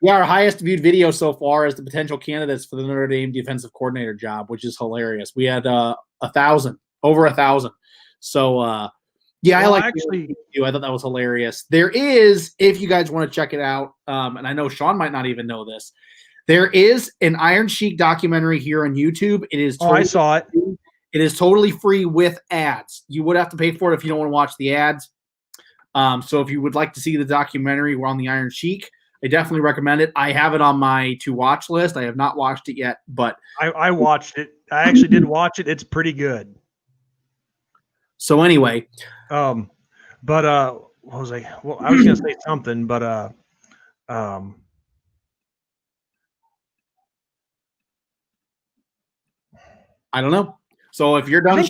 our highest viewed video so far is the potential candidates for the Notre Dame defensive coordinator job, which is hilarious. We had 1,000, over 1,000. So yeah, well, I thought that was hilarious. There is, if you guys want to check it out, and I know Sean might not even know this, there is an Iron Sheik documentary here on YouTube. It is I saw it. It is totally free with ads. You would have to pay for it if you don't want to watch the ads. So if you would like to see the documentary, we're on the Iron Sheik. I definitely recommend it. I have it on my to-watch list. I have not watched it yet, but I watched it. I actually did watch it. It's pretty good. So anyway, what was I? Well, I was gonna say something, but I don't know. So if you're done,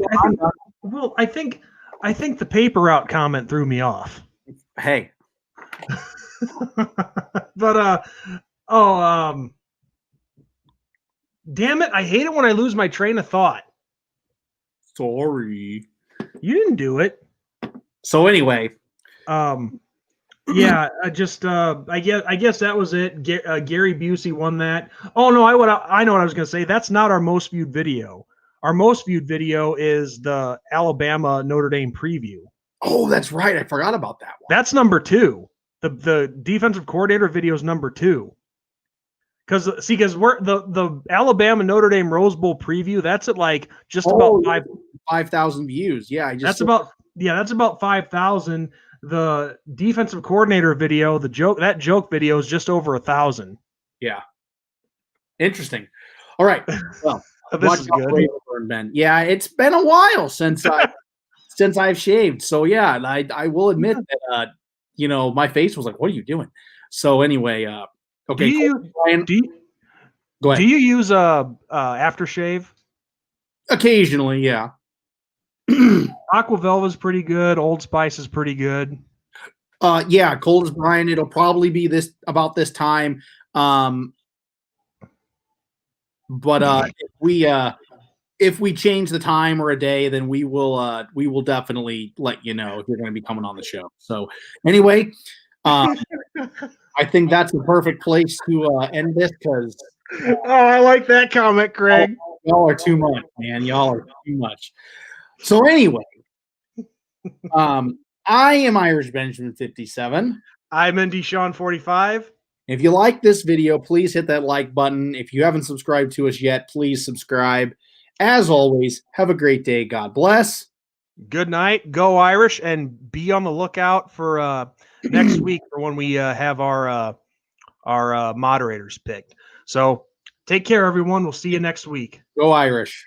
I think the paper route comment threw me off. Hey, but damn it! I hate it when I lose my train of thought. Sorry, you didn't do it. So anyway, yeah, I guess that was it. Gary Busey won that. Oh no, I know what I was gonna say. That's not our most viewed video. Our most viewed video is the Alabama Notre Dame preview. Oh, that's right. I forgot about that one. That's number 2. The defensive coordinator video is number 2. Because we're the Alabama Notre Dame Rose Bowl preview. That's at like just about 5,000 views. Yeah, that's about 5,000. The defensive coordinator video, that joke video is just over 1,000. Yeah, interesting. All right, well, this is good. Ben. Yeah, it's been a while since I've shaved. So yeah, I will admit that my face was like, "What are you doing?" So anyway, okay. Go ahead. Do you use aftershave? Occasionally, yeah. Aqua Velva is pretty good. Old Spice is pretty good. Yeah, Cold as Brian. It'll probably be about this time. But if we change the time or a day, then we will definitely let you know if you're going to be coming on the show. So anyway, I think that's the perfect place to end this because. I like that comment, Craig. Y'all are too much, man. Y'all are too much. So anyway, I am Irish Benjamin 57. I'm ND Sean 45. If you like this video, please hit that like button. If you haven't subscribed to us yet, please subscribe. As always, have a great day. God bless. Good night. Go Irish, and be on the lookout for next week for when we have our moderators picked. So take care, everyone. We'll see you next week. Go Irish.